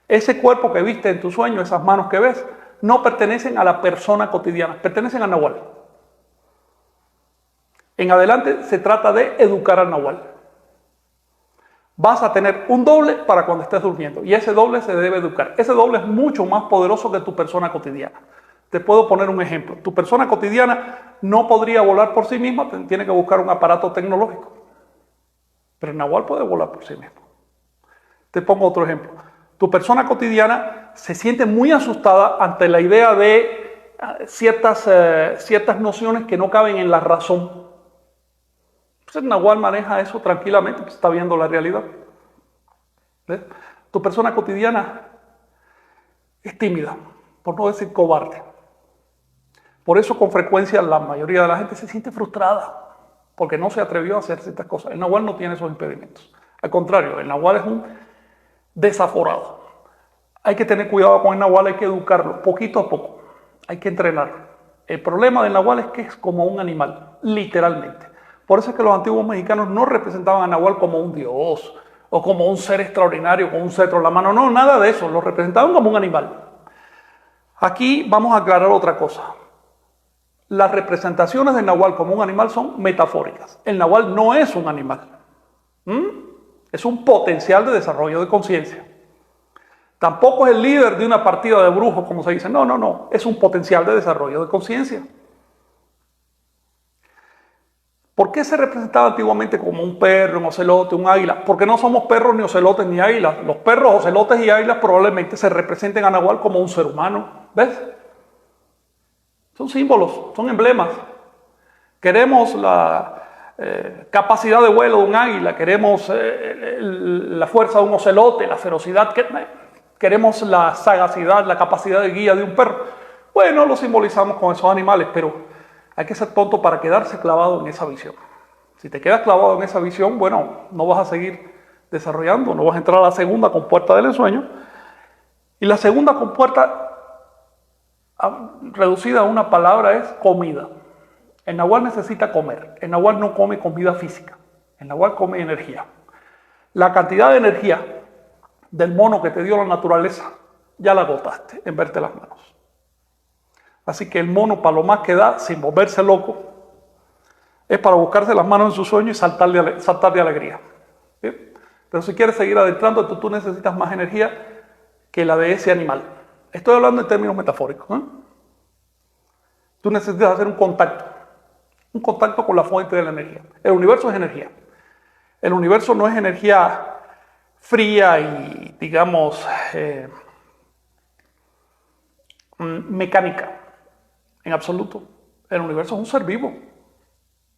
Ese cuerpo que viste en tu sueño, esas manos que ves, no pertenecen a la persona cotidiana, pertenecen al Nahual. En adelante se trata de educar al Nahual. Vas a tener un doble para cuando estés durmiendo y ese doble se debe educar. Ese doble es mucho más poderoso que tu persona cotidiana. Te puedo poner un ejemplo. Tu persona cotidiana no podría volar por sí misma, tiene que buscar un aparato tecnológico. Pero el Nahual puede volar por sí mismo. Te pongo otro ejemplo. Tu persona cotidiana se siente muy asustada ante la idea de ciertas nociones que no caben en la razón. Pues el Nahual maneja eso tranquilamente, pues está viendo la realidad. ¿Ves? Tu persona cotidiana es tímida, por no decir cobarde. Por eso con frecuencia la mayoría de la gente se siente frustrada, porque no se atrevió a hacer ciertas cosas. El Nahual no tiene esos impedimentos. Al contrario, el Nahual es un desaforado. Hay que tener cuidado con el Nahual, hay que educarlo poquito a poco. Hay que entrenarlo. El problema del Nahual es que es como un animal, literalmente. Por eso es que los antiguos mexicanos no representaban al Nahual como un dios o como un ser extraordinario con un cetro en la mano. No, nada de eso. Lo representaban como un animal. Aquí vamos a aclarar otra cosa. Las representaciones del Nahual como un animal son metafóricas. El Nahual no es un animal. Es un potencial de desarrollo de conciencia. Tampoco es el líder de una partida de brujos, como se dice. No. Es un potencial de desarrollo de conciencia. ¿Por qué se representaba antiguamente como un perro, un ocelote, un águila? Porque no somos perros, ni ocelotes, ni águilas. Los perros, ocelotes y águilas probablemente se representen a Nahual como un ser humano. ¿Ves? Son símbolos, son emblemas. Queremos la capacidad de vuelo de un águila, queremos la fuerza de un ocelote, la ferocidad, queremos la sagacidad, la capacidad de guía de un perro. Bueno, lo simbolizamos con esos animales, pero hay que ser tonto para quedarse clavado en esa visión. Si te quedas clavado en esa visión, bueno, no vas a seguir desarrollando, no vas a entrar a la segunda compuerta del ensueño. Y la segunda compuerta, reducida a una palabra, es comida. El Nahual necesita comer. El Nahual no come comida física. El Nahual come energía. La cantidad de energía del mono que te dio la naturaleza, ya la agotaste en verte las manos. Así que el mono, para lo más que da, sin volverse loco, es para buscarse las manos en su sueño y saltar de alegría. ¿Bien? Pero si quieres seguir adentrando, tú necesitas más energía que la de ese animal. Estoy hablando en términos metafóricos. Tú necesitas hacer un contacto con la fuente de la energía. El universo es energía. El universo no es energía fría y, digamos, mecánica, en absoluto. El universo es un ser vivo.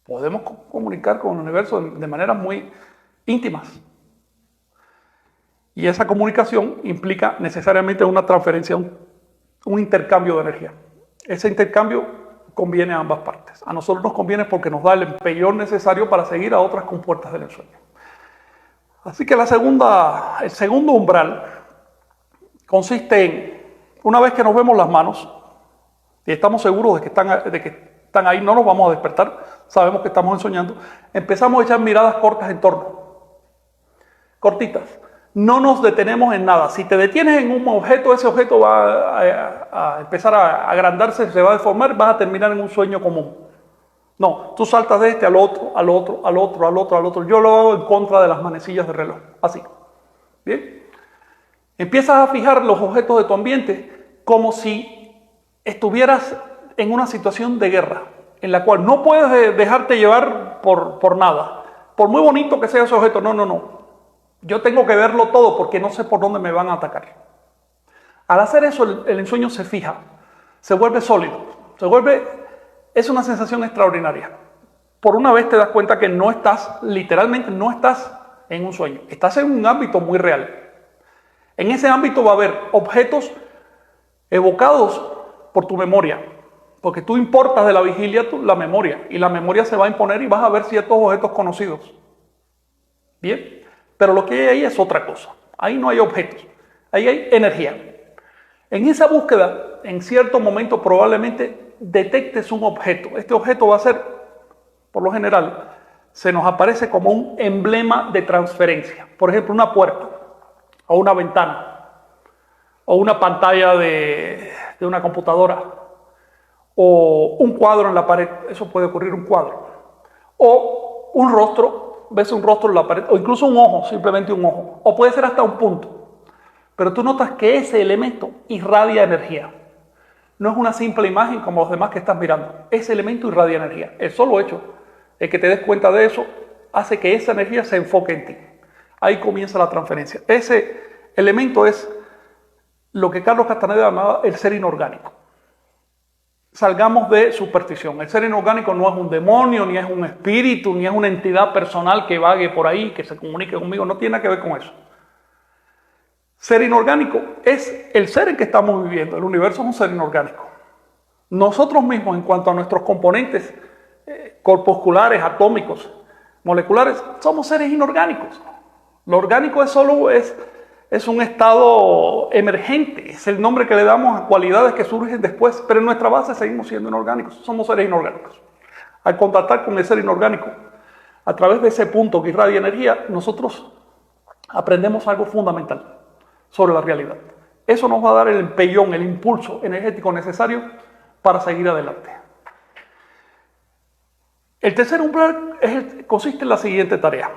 Podemos comunicar con el universo de maneras muy íntimas. Y esa comunicación implica necesariamente una transferencia, un intercambio de energía. Ese intercambio conviene a ambas partes. A nosotros nos conviene porque nos da el empellón necesario para seguir a otras compuertas del ensueño. Así que el segundo umbral consiste en, una vez que nos vemos las manos, y estamos seguros de que están ahí, no nos vamos a despertar, sabemos que estamos ensoñando, empezamos a echar miradas cortas en torno, cortitas. No nos detenemos en nada. Si te detienes en un objeto, ese objeto va a empezar a agrandarse, se va a deformar, vas a terminar en un sueño común. No, tú saltas de este al otro, al otro, al otro, al otro, al otro. Yo lo hago en contra de las manecillas de reloj, así. ¿Bien? Empiezas a fijar los objetos de tu ambiente como si estuvieras en una situación de guerra, en la cual no puedes dejarte llevar por nada. Por muy bonito que sea ese objeto, no. Yo tengo que verlo todo porque no sé por dónde me van a atacar. Al hacer eso, el ensueño se fija, se vuelve sólido, es una sensación extraordinaria. Por una vez te das cuenta que literalmente no estás en un sueño, estás en un ámbito muy real. En ese ámbito va a haber objetos evocados por tu memoria, porque tú importas de la vigilia la memoria, y la memoria se va a imponer y vas a ver ciertos objetos conocidos. Bien. Pero lo que hay ahí es otra cosa. Ahí no hay objetos, ahí hay energía. En esa búsqueda, en cierto momento probablemente detectes un objeto. Este objeto va a ser, por lo general, se nos aparece como un emblema de transferencia. Por ejemplo, una puerta, o una ventana, o una pantalla de una computadora, o un cuadro en la pared. Eso puede ocurrir, un cuadro. O un rostro. Ves un rostro en la pared, o incluso un ojo, simplemente un ojo, o puede ser hasta un punto. Pero tú notas que ese elemento irradia energía. No es una simple imagen como los demás que estás mirando. Ese elemento irradia energía. El solo hecho de que te des cuenta de eso hace que esa energía se enfoque en ti. Ahí comienza la transferencia. Ese elemento es lo que Carlos Castaneda llamaba el ser inorgánico. Salgamos de superstición. El ser inorgánico no es un demonio, ni es un espíritu, ni es una entidad personal que vague por ahí, que se comunique conmigo. No tiene nada que ver con eso. Ser inorgánico es el ser en que estamos viviendo. El universo es un ser inorgánico. Nosotros mismos, en cuanto a nuestros componentes corpusculares, atómicos, moleculares, somos seres inorgánicos. Lo orgánico es un estado emergente, es el nombre que le damos a cualidades que surgen después, pero en nuestra base seguimos siendo inorgánicos, somos seres inorgánicos. Al contactar con el ser inorgánico, a través de ese punto que irradia energía, nosotros aprendemos algo fundamental sobre la realidad. Eso nos va a dar el empellón, el impulso energético necesario para seguir adelante. El tercer umbral consiste en la siguiente tarea.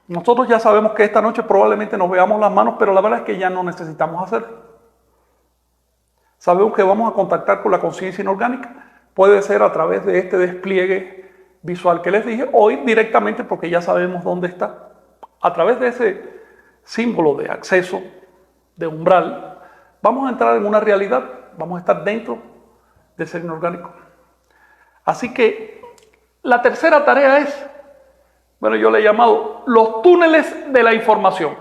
Nosotros ya sabemos que esta noche probablemente nos veamos las manos, pero la verdad es que ya no necesitamos hacerlo. Sabemos que vamos a contactar con la conciencia inorgánica. Puede ser a través de este despliegue visual que les dije, o directamente porque ya sabemos dónde está. A través de ese símbolo de acceso, de umbral, vamos a entrar en una realidad, vamos a estar dentro del ser inorgánico. Así que la tercera tarea es, yo le he llamado los túneles de la información.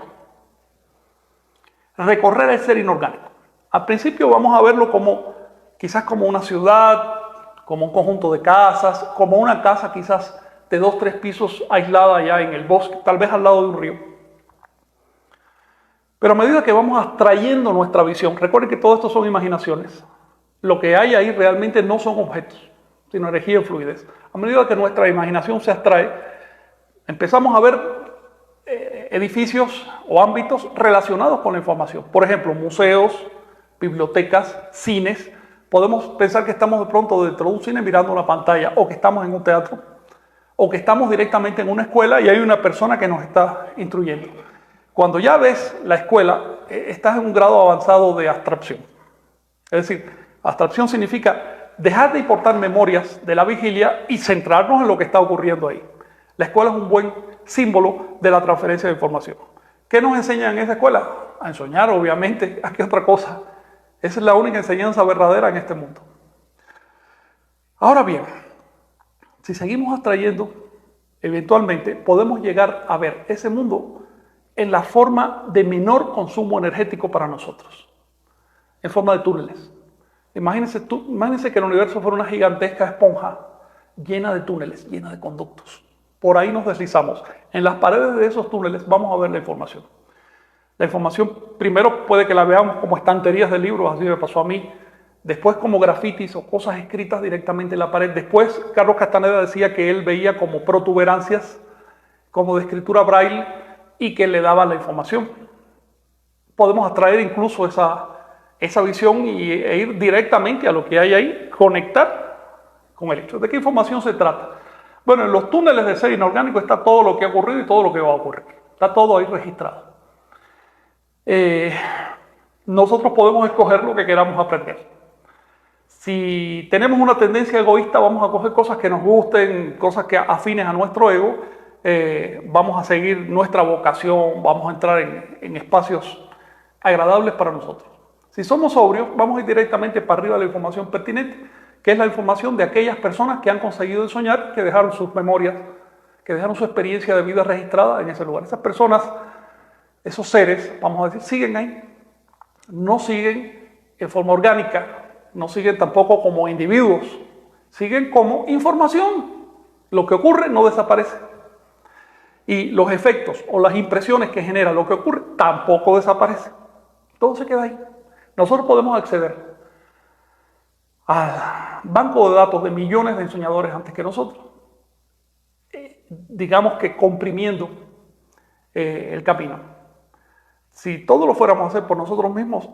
Recorrer el ser inorgánico. Al principio vamos a verlo quizás como una ciudad, como un conjunto de casas, como una casa quizás de 2 o 3 pisos aislada allá en el bosque, tal vez al lado de un río. Pero a medida que vamos abstrayendo nuestra visión, recuerden que todo esto son imaginaciones. Lo que hay ahí realmente no son objetos, sino energía y fluidez. A medida que nuestra imaginación se abstrae, empezamos a ver edificios o ámbitos relacionados con la información. Por ejemplo, museos, bibliotecas, cines. Podemos pensar que estamos de pronto dentro de un cine mirando una pantalla, o que estamos en un teatro, o que estamos directamente en una escuela y hay una persona que nos está instruyendo. Cuando ya ves la escuela, estás en un grado avanzado de abstracción. Es decir, abstracción significa dejar de importar memorias de la vigilia y centrarnos en lo que está ocurriendo ahí. La escuela es un buen símbolo de la transferencia de información. ¿Qué nos enseñan en esa escuela? A ensoñar, obviamente. ¿A qué otra cosa? Esa es la única enseñanza verdadera en este mundo. Ahora bien, si seguimos abstrayendo, eventualmente podemos llegar a ver ese mundo en la forma de menor consumo energético para nosotros, en forma de túneles. Imagínense que el universo fuera una gigantesca esponja llena de túneles, llena de conductos. Por ahí nos deslizamos. En las paredes de esos túneles vamos a ver la información. La información primero puede que la veamos como estanterías de libros, así me pasó a mí. después como grafitis o cosas escritas directamente en la pared. Después Carlos Castaneda decía que él veía como protuberancias, como de escritura braille, y que le daba la información. Podemos abstraer incluso esa visión e ir directamente a lo que hay ahí, conectar con el hecho. ¿De qué información se trata? Bueno, en los túneles de ser inorgánico está todo lo que ha ocurrido y todo lo que va a ocurrir. Está todo ahí registrado. Nosotros podemos escoger lo que queramos aprender. Si tenemos una tendencia egoísta, vamos a coger cosas que nos gusten, cosas que afines a nuestro ego, vamos a seguir nuestra vocación, vamos a entrar en espacios agradables para nosotros. Si somos sobrios, vamos a ir directamente para arriba de la información pertinente, que es la información de aquellas personas que han conseguido soñar, que dejaron sus memorias, que dejaron su experiencia de vida registrada en ese lugar. Esas personas, esos seres, vamos a decir, siguen ahí. No siguen en forma orgánica, no siguen tampoco como individuos, siguen como información. Lo que ocurre no desaparece. Y los efectos o las impresiones que genera lo que ocurre tampoco desaparecen. Todo se queda ahí. Nosotros podemos acceder al banco de datos de millones de ensoñadores antes que nosotros, digamos que comprimiendo el camino. Si todo lo fuéramos a hacer por nosotros mismos,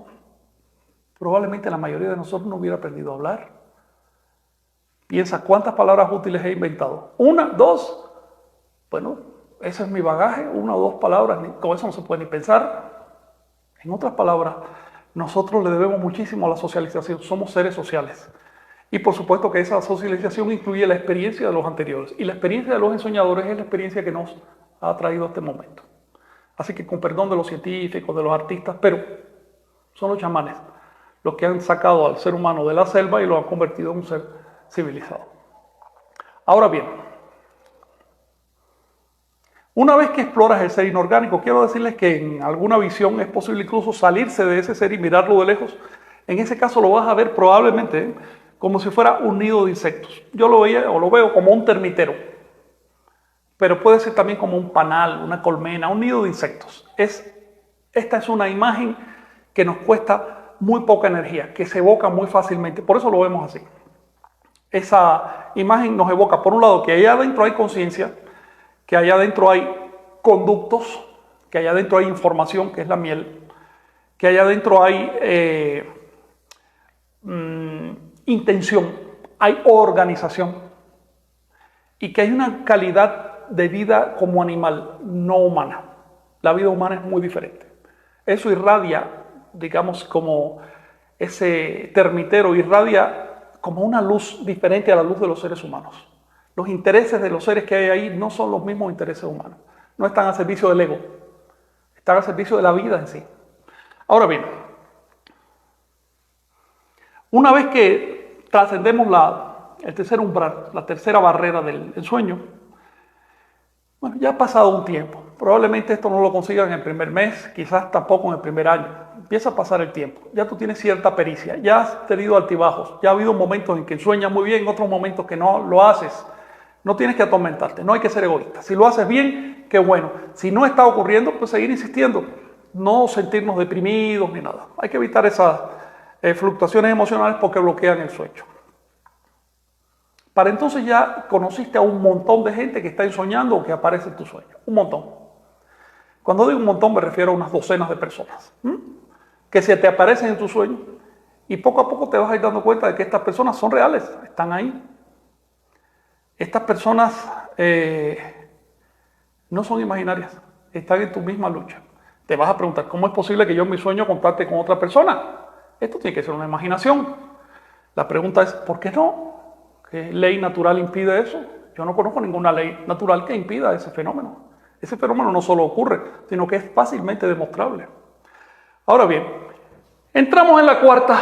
probablemente la mayoría de nosotros no hubiera aprendido a hablar. Piensa cuántas palabras útiles he inventado. Una, dos, bueno, ese es mi bagaje, una o dos palabras, con eso no se puede ni pensar. En otras palabras, nosotros le debemos muchísimo a la socialización, somos seres sociales. Y por supuesto que esa socialización incluye la experiencia de los anteriores. Y la experiencia de los ensoñadores es la experiencia que nos ha traído a este momento. Así que con perdón de los científicos, de los artistas, pero son los chamanes los que han sacado al ser humano de la selva y lo han convertido en un ser civilizado. Ahora bien, una vez que exploras el ser inorgánico, quiero decirles que en alguna visión es posible incluso salirse de ese ser y mirarlo de lejos. En ese caso lo vas a ver probablemente como si fuera un nido de insectos. Yo lo veía o lo veo como un termitero, pero puede ser también como un panal, una colmena, un nido de insectos. Esta es una imagen que nos cuesta muy poca energía, que se evoca muy fácilmente, por eso lo vemos así. Esa imagen nos evoca, por un lado, que allá adentro hay conciencia, que allá adentro hay conductos, que allá adentro hay información, que es la miel, que allá adentro hay intención, hay organización, y que hay una calidad de vida como animal, no humana. La vida humana es muy diferente. Eso irradia, digamos, como ese termitero irradia como una luz diferente a la luz de los seres humanos. Los intereses de los seres que hay ahí no son los mismos intereses humanos. No están al servicio del ego, están al servicio de la vida en sí. Ahora bien, una vez que trascendemos el tercer umbral, la tercera barrera del sueño, bueno, ya ha pasado un tiempo. Probablemente esto no lo consigan en el primer mes, quizás tampoco en el primer año. Empieza a pasar el tiempo. Ya tú tienes cierta pericia, ya has tenido altibajos, ya ha habido momentos en que sueñas muy bien, otros momentos que no lo haces. No tienes que atormentarte, no hay que ser egoísta. Si lo haces bien, qué bueno. Si no está ocurriendo, pues seguir insistiendo. No sentirnos deprimidos ni nada. Hay que evitar esas fluctuaciones emocionales porque bloquean el sueño. Para entonces ya conociste a un montón de gente que está ensoñando o que aparece en tu sueño. Un montón. Cuando digo un montón me refiero a unas docenas de personas que se te aparecen en tu sueño y poco a poco te vas a ir dando cuenta de que estas personas son reales, están ahí. Estas personas no son imaginarias, están en tu misma lucha. Te vas a preguntar, ¿cómo es posible que yo en mi sueño contacte con otra persona? Esto tiene que ser una imaginación. La pregunta es, ¿por qué no? ¿Qué ley natural impide eso? Yo no conozco ninguna ley natural que impida ese fenómeno. Ese fenómeno no solo ocurre, sino que es fácilmente demostrable. Ahora bien, entramos en la cuarta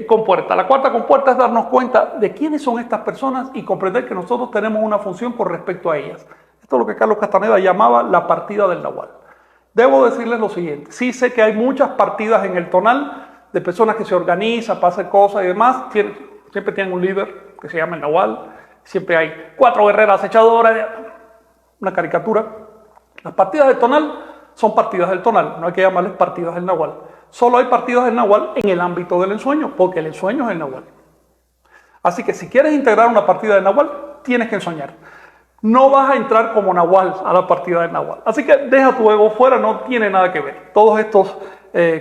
compuerta. La cuarta compuerta es darnos cuenta de quiénes son estas personas y comprender que nosotros tenemos una función con respecto a ellas. Esto es lo que Carlos Castaneda llamaba la partida del Nahual. Debo decirles lo siguiente, sí sé que hay muchas partidas en el tonal de personas que se organizan para hacer cosas y demás, siempre tienen un líder que se llama el Nahual, siempre hay 4 guerreras acechadoras, una caricatura. Las partidas del tonal son partidas del tonal, no hay que llamarles partidas del Nahual. Solo hay partidas del Nahual en el ámbito del ensueño, porque el ensueño es el Nahual. Así que si quieres integrar una partida del Nahual, tienes que ensoñar. No vas a entrar como Nahual a la partida del Nahual. Así que deja tu ego fuera, no tiene nada que ver. Todos estos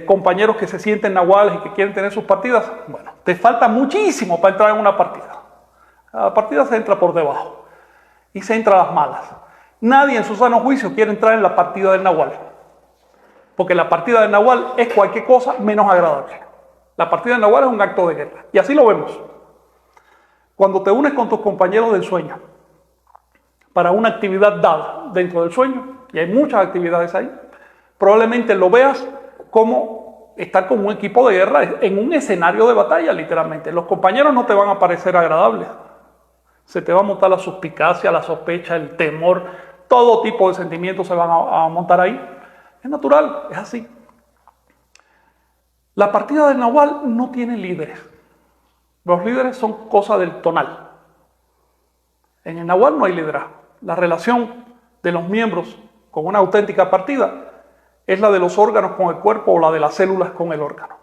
compañeros que se sienten Nahuales y que quieren tener sus partidas, bueno, te falta muchísimo para entrar en una partida. La partida se entra por debajo y se entra a las malas. Nadie en su sano juicio quiere entrar en la partida del Nahual, porque la partida del Nahual es cualquier cosa menos agradable. La partida del Nahual es un acto de guerra, y así lo vemos. Cuando te unes con tus compañeros del sueño para una actividad dada dentro del sueño, y hay muchas actividades ahí, probablemente lo veas como estar con un equipo de guerra en un escenario de batalla, literalmente. Los compañeros no te van a parecer agradables. Se te va a montar la suspicacia, la sospecha, el temor, todo tipo de sentimientos se van a montar ahí. Es natural, es así. La partida del Nahual no tiene líderes. Los líderes son cosa del tonal. En el Nahual no hay liderazgo. La relación de los miembros con una auténtica partida es la de los órganos con el cuerpo o la de las células con el órgano.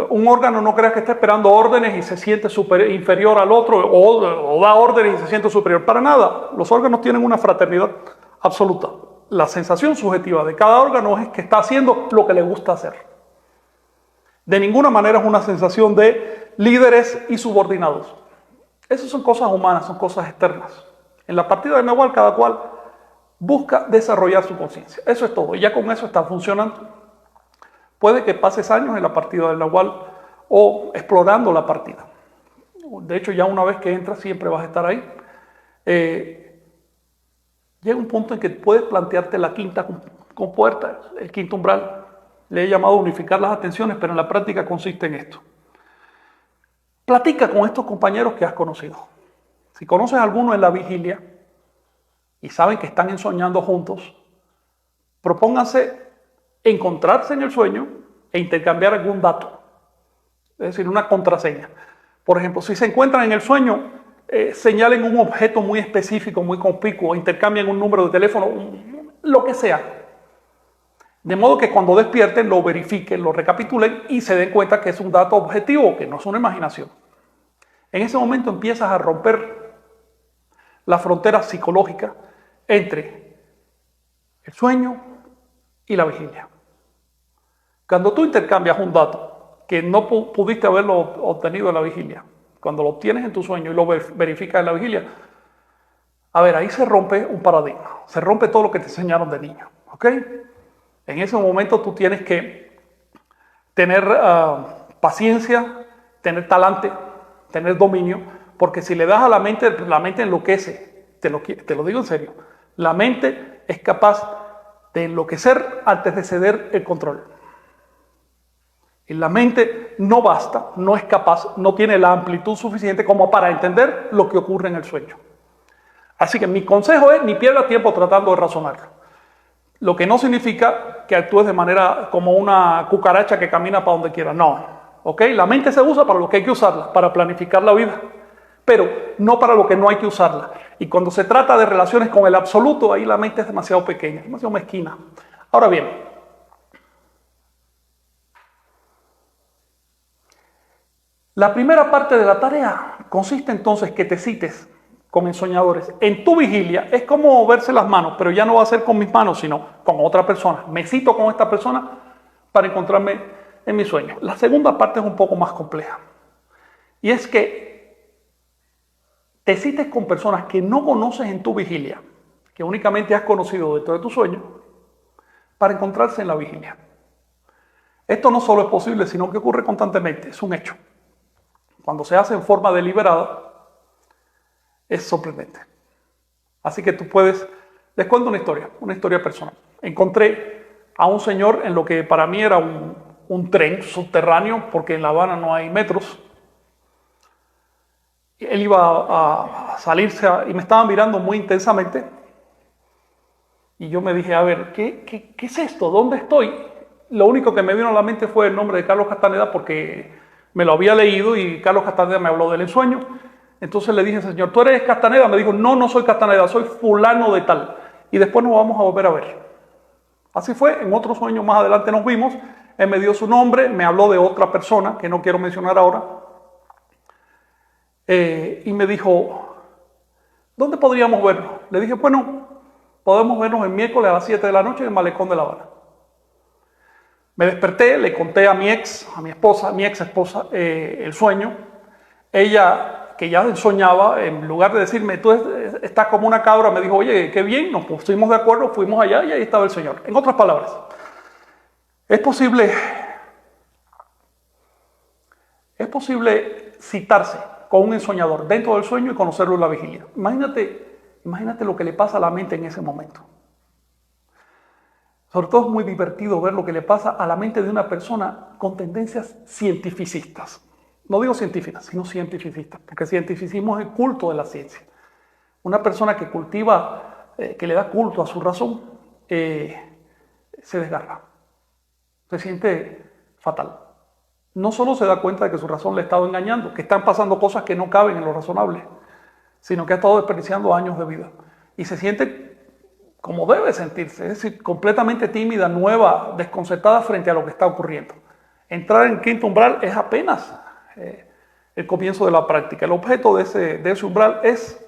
Un órgano no creas que está esperando órdenes y se siente inferior al otro o da órdenes y se siente superior. Para nada. Los órganos tienen una fraternidad absoluta. La sensación subjetiva de cada órgano es que está haciendo lo que le gusta hacer. De ninguna manera es una sensación de líderes y subordinados. Esas son cosas humanas, son cosas externas. En la partida del Nahual cada cual busca desarrollar su conciencia. Eso es todo. Y ya con eso está funcionando. Puede que pases años en la partida del Nahual o explorando la partida. De hecho, ya una vez que entras siempre vas a estar ahí. Llega un punto en que puedes plantearte la quinta compuerta, el quinto umbral. Le he llamado unificar las atenciones, pero en la práctica consiste en esto. Platica con estos compañeros que has conocido. Si conoces a alguno en la vigilia y saben que están ensoñando juntos, propónganse encontrarse en el sueño e intercambiar algún dato, es decir, una contraseña. Por ejemplo, si se encuentran en el sueño, señalen un objeto muy específico, muy conspicuo, intercambien un número de teléfono, lo que sea. De modo que cuando despierten lo verifiquen, lo recapitulen y se den cuenta que es un dato objetivo, que no es una imaginación. En ese momento empiezas a romper la frontera psicológica entre el sueño y la vigilia. Cuando tú intercambias un dato que no pudiste haberlo obtenido en la vigilia, cuando lo obtienes en tu sueño y lo verificas en la vigilia, a ver, ahí se rompe un paradigma, se rompe todo lo que te enseñaron de niño, ¿ok? En ese momento tú tienes que tener paciencia, tener talante, tener dominio, porque si le das a la mente enloquece, te lo digo en serio, la mente es capaz de enloquecer antes de ceder el control. Y la mente no basta, no es capaz, no tiene la amplitud suficiente como para entender lo que ocurre en el sueño. Así que mi consejo es, ni pierdas tiempo tratando de razonarlo. Lo que no significa que actúes de manera como una cucaracha que camina para donde quiera. No, ¿ok? La mente se usa para lo que hay que usarla, para planificar la vida, pero no para lo que no hay que usarla. Y cuando se trata de relaciones con el absoluto, ahí la mente es demasiado pequeña, demasiado mezquina. Ahora bien, la primera parte de la tarea consiste entonces que te cites con ensoñadores. En tu vigilia es como verse las manos, pero ya no va a ser con mis manos, sino con otra persona. Me cito con esta persona para encontrarme en mi sueño. La segunda parte es un poco más compleja. Y es que te cites con personas que no conoces en tu vigilia, que únicamente has conocido dentro de tu sueño, para encontrarse en la vigilia. Esto no solo es posible, sino que ocurre constantemente, es un hecho. Cuando se hace en forma deliberada, es sorprendente. Así que tú puedes... Les cuento una historia personal. Encontré a un señor en lo que para mí era un tren subterráneo, porque en La Habana no hay metros. Él iba a salirse y me estaba mirando muy intensamente. Y yo me dije, a ver, ¿qué es esto? ¿Dónde estoy? Lo único que me vino a la mente fue el nombre de Carlos Castaneda, porque me lo había leído y Carlos Castaneda me habló del ensueño. Entonces le dije, señor, ¿tú eres Castaneda? Me dijo, no soy Castaneda, soy fulano de tal. Y después nos vamos a volver a ver. Así fue, en otro sueño más adelante nos vimos, él me dio su nombre, me habló de otra persona que no quiero mencionar ahora, y me dijo, ¿dónde podríamos vernos? Le dije, bueno, podemos vernos el miércoles a las 7 de la noche en el Malecón de La Habana. Me desperté, le conté a mi ex esposa, el sueño. Ella, que ya soñaba, en lugar de decirme, tú estás como una cabra, me dijo, oye, qué bien, nos pusimos de acuerdo, fuimos allá y ahí estaba el Señor. En otras palabras, es posible citarse con un ensoñador dentro del sueño y conocerlo en la vigilia. Imagínate lo que le pasa a la mente en ese momento. Sobre todo es muy divertido ver lo que le pasa a la mente de una persona con tendencias cientificistas. No digo científicas, sino cientificistas, porque cientificismo es el culto de la ciencia. Una persona que cultiva, que le da culto a su razón, se desgarra, se siente fatal. No solo se da cuenta de que su razón le ha estado engañando, que están pasando cosas que no caben en lo razonable, sino que ha estado desperdiciando años de vida. Y se siente como debe sentirse, es decir, completamente tímida, nueva, desconcertada frente a lo que está ocurriendo. Entrar en quinto umbral es apenas el comienzo de la práctica. El objeto de ese umbral es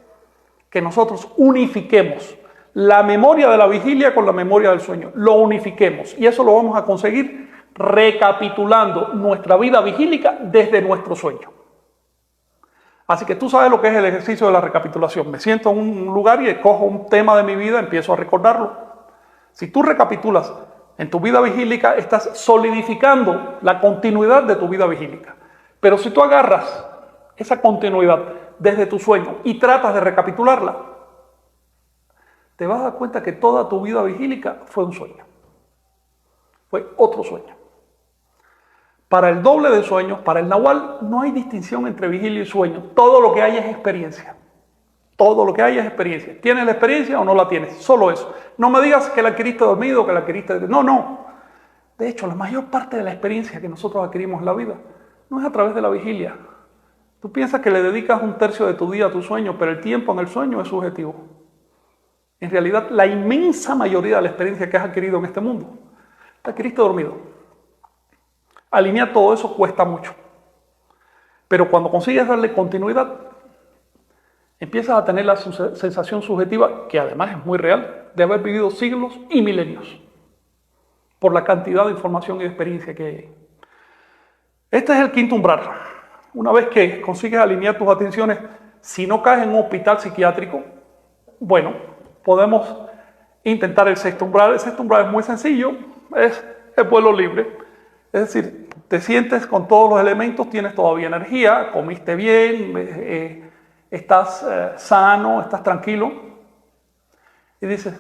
que nosotros unifiquemos la memoria de la vigilia con la memoria del sueño. Lo unifiquemos y eso lo vamos a conseguir recapitulando nuestra vida vigílica desde nuestro sueño. Así que tú sabes lo que es el ejercicio de la recapitulación. Me siento en un lugar y escojo un tema de mi vida, empiezo a recordarlo. Si tú recapitulas en tu vida vigílica, estás solidificando la continuidad de tu vida vigílica. Pero si tú agarras esa continuidad desde tu sueño y tratas de recapitularla, te vas a dar cuenta que toda tu vida vigílica fue un sueño. Fue otro sueño. Para el doble de sueños, para el nahual, no hay distinción entre vigilia y sueño. Todo lo que hay es experiencia. Todo lo que hay es experiencia. ¿Tienes la experiencia o no la tienes? Solo eso. No me digas que la adquiriste dormido, que la adquiriste... No. De hecho, la mayor parte de la experiencia que nosotros adquirimos en la vida no es a través de la vigilia. Tú piensas que le dedicas un tercio de tu día a tu sueño, pero el tiempo en el sueño es subjetivo. En realidad, la inmensa mayoría de la experiencia que has adquirido en este mundo, la adquiriste dormido. Alinear todo eso cuesta mucho. Pero cuando consigues darle continuidad, empiezas a tener la sensación subjetiva, que además es muy real, de haber vivido siglos y milenios, por la cantidad de información y de experiencia que hay. Este es el quinto umbral. Una vez que consigues alinear tus atenciones, si no caes en un hospital psiquiátrico, bueno, podemos intentar el sexto umbral. El sexto umbral es muy sencillo, es el vuelo libre. Es decir, te sientes con todos los elementos, tienes todavía energía, comiste bien, estás sano, estás tranquilo. Y dices,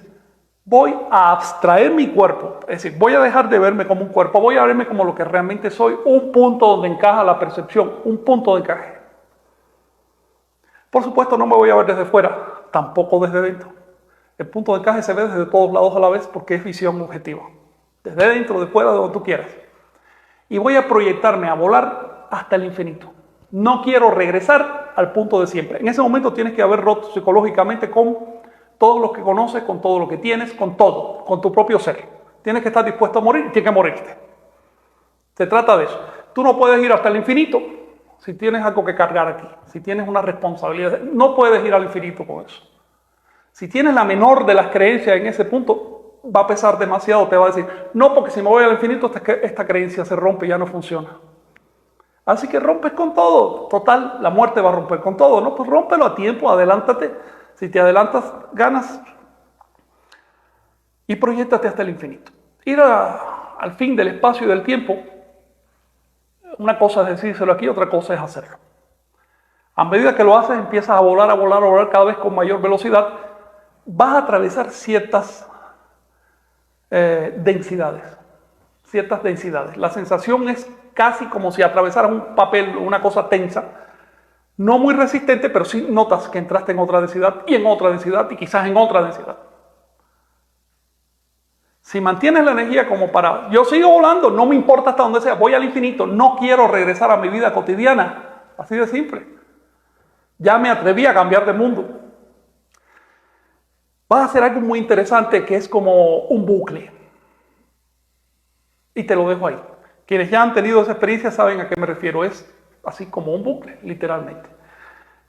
voy a abstraer mi cuerpo, es decir, voy a dejar de verme como un cuerpo, voy a verme como lo que realmente soy, un punto donde encaja la percepción, un punto de encaje. Por supuesto, no me voy a ver desde fuera, tampoco desde dentro. El punto de encaje se ve desde todos lados a la vez porque es visión objetiva. Desde dentro, de fuera, de donde tú quieras. Y voy a proyectarme a volar hasta el infinito. No quiero regresar al punto de siempre. En ese momento tienes que haber roto psicológicamente con todo lo que conoces, con todo lo que tienes, con todo, con tu propio ser. Tienes que estar dispuesto a morir y tienes que morirte. Se trata de eso. Tú no puedes ir hasta el infinito si tienes algo que cargar aquí, si tienes una responsabilidad. No puedes ir al infinito con eso. Si tienes la menor de las creencias en ese punto, va a pesar demasiado, te va a decir, no, porque si me voy al infinito, esta creencia se rompe y ya no funciona. Así que rompes con todo. Total, la muerte va a romper con todo, ¿no? Pues rómpelo a tiempo, adelántate. Si te adelantas, ganas. Y proyéctate hasta el infinito. Ir al fin del espacio y del tiempo, una cosa es decírselo aquí, otra cosa es hacerlo. A medida que lo haces, empiezas a volar cada vez con mayor velocidad. Vas a atravesar ciertas densidades. La sensación es casi como si atravesaras un papel, una cosa tensa, no muy resistente, pero sí notas que entraste en otra densidad y en otra densidad y quizás en otra densidad. Si mantienes la energía como para, yo sigo volando, no me importa hasta donde sea, voy al infinito, no quiero regresar a mi vida cotidiana, así de simple. Ya me atreví a cambiar de mundo. Vas a hacer algo muy interesante que es como un bucle. Y te lo dejo ahí. Quienes ya han tenido esa experiencia saben a qué me refiero. Es así como un bucle, literalmente.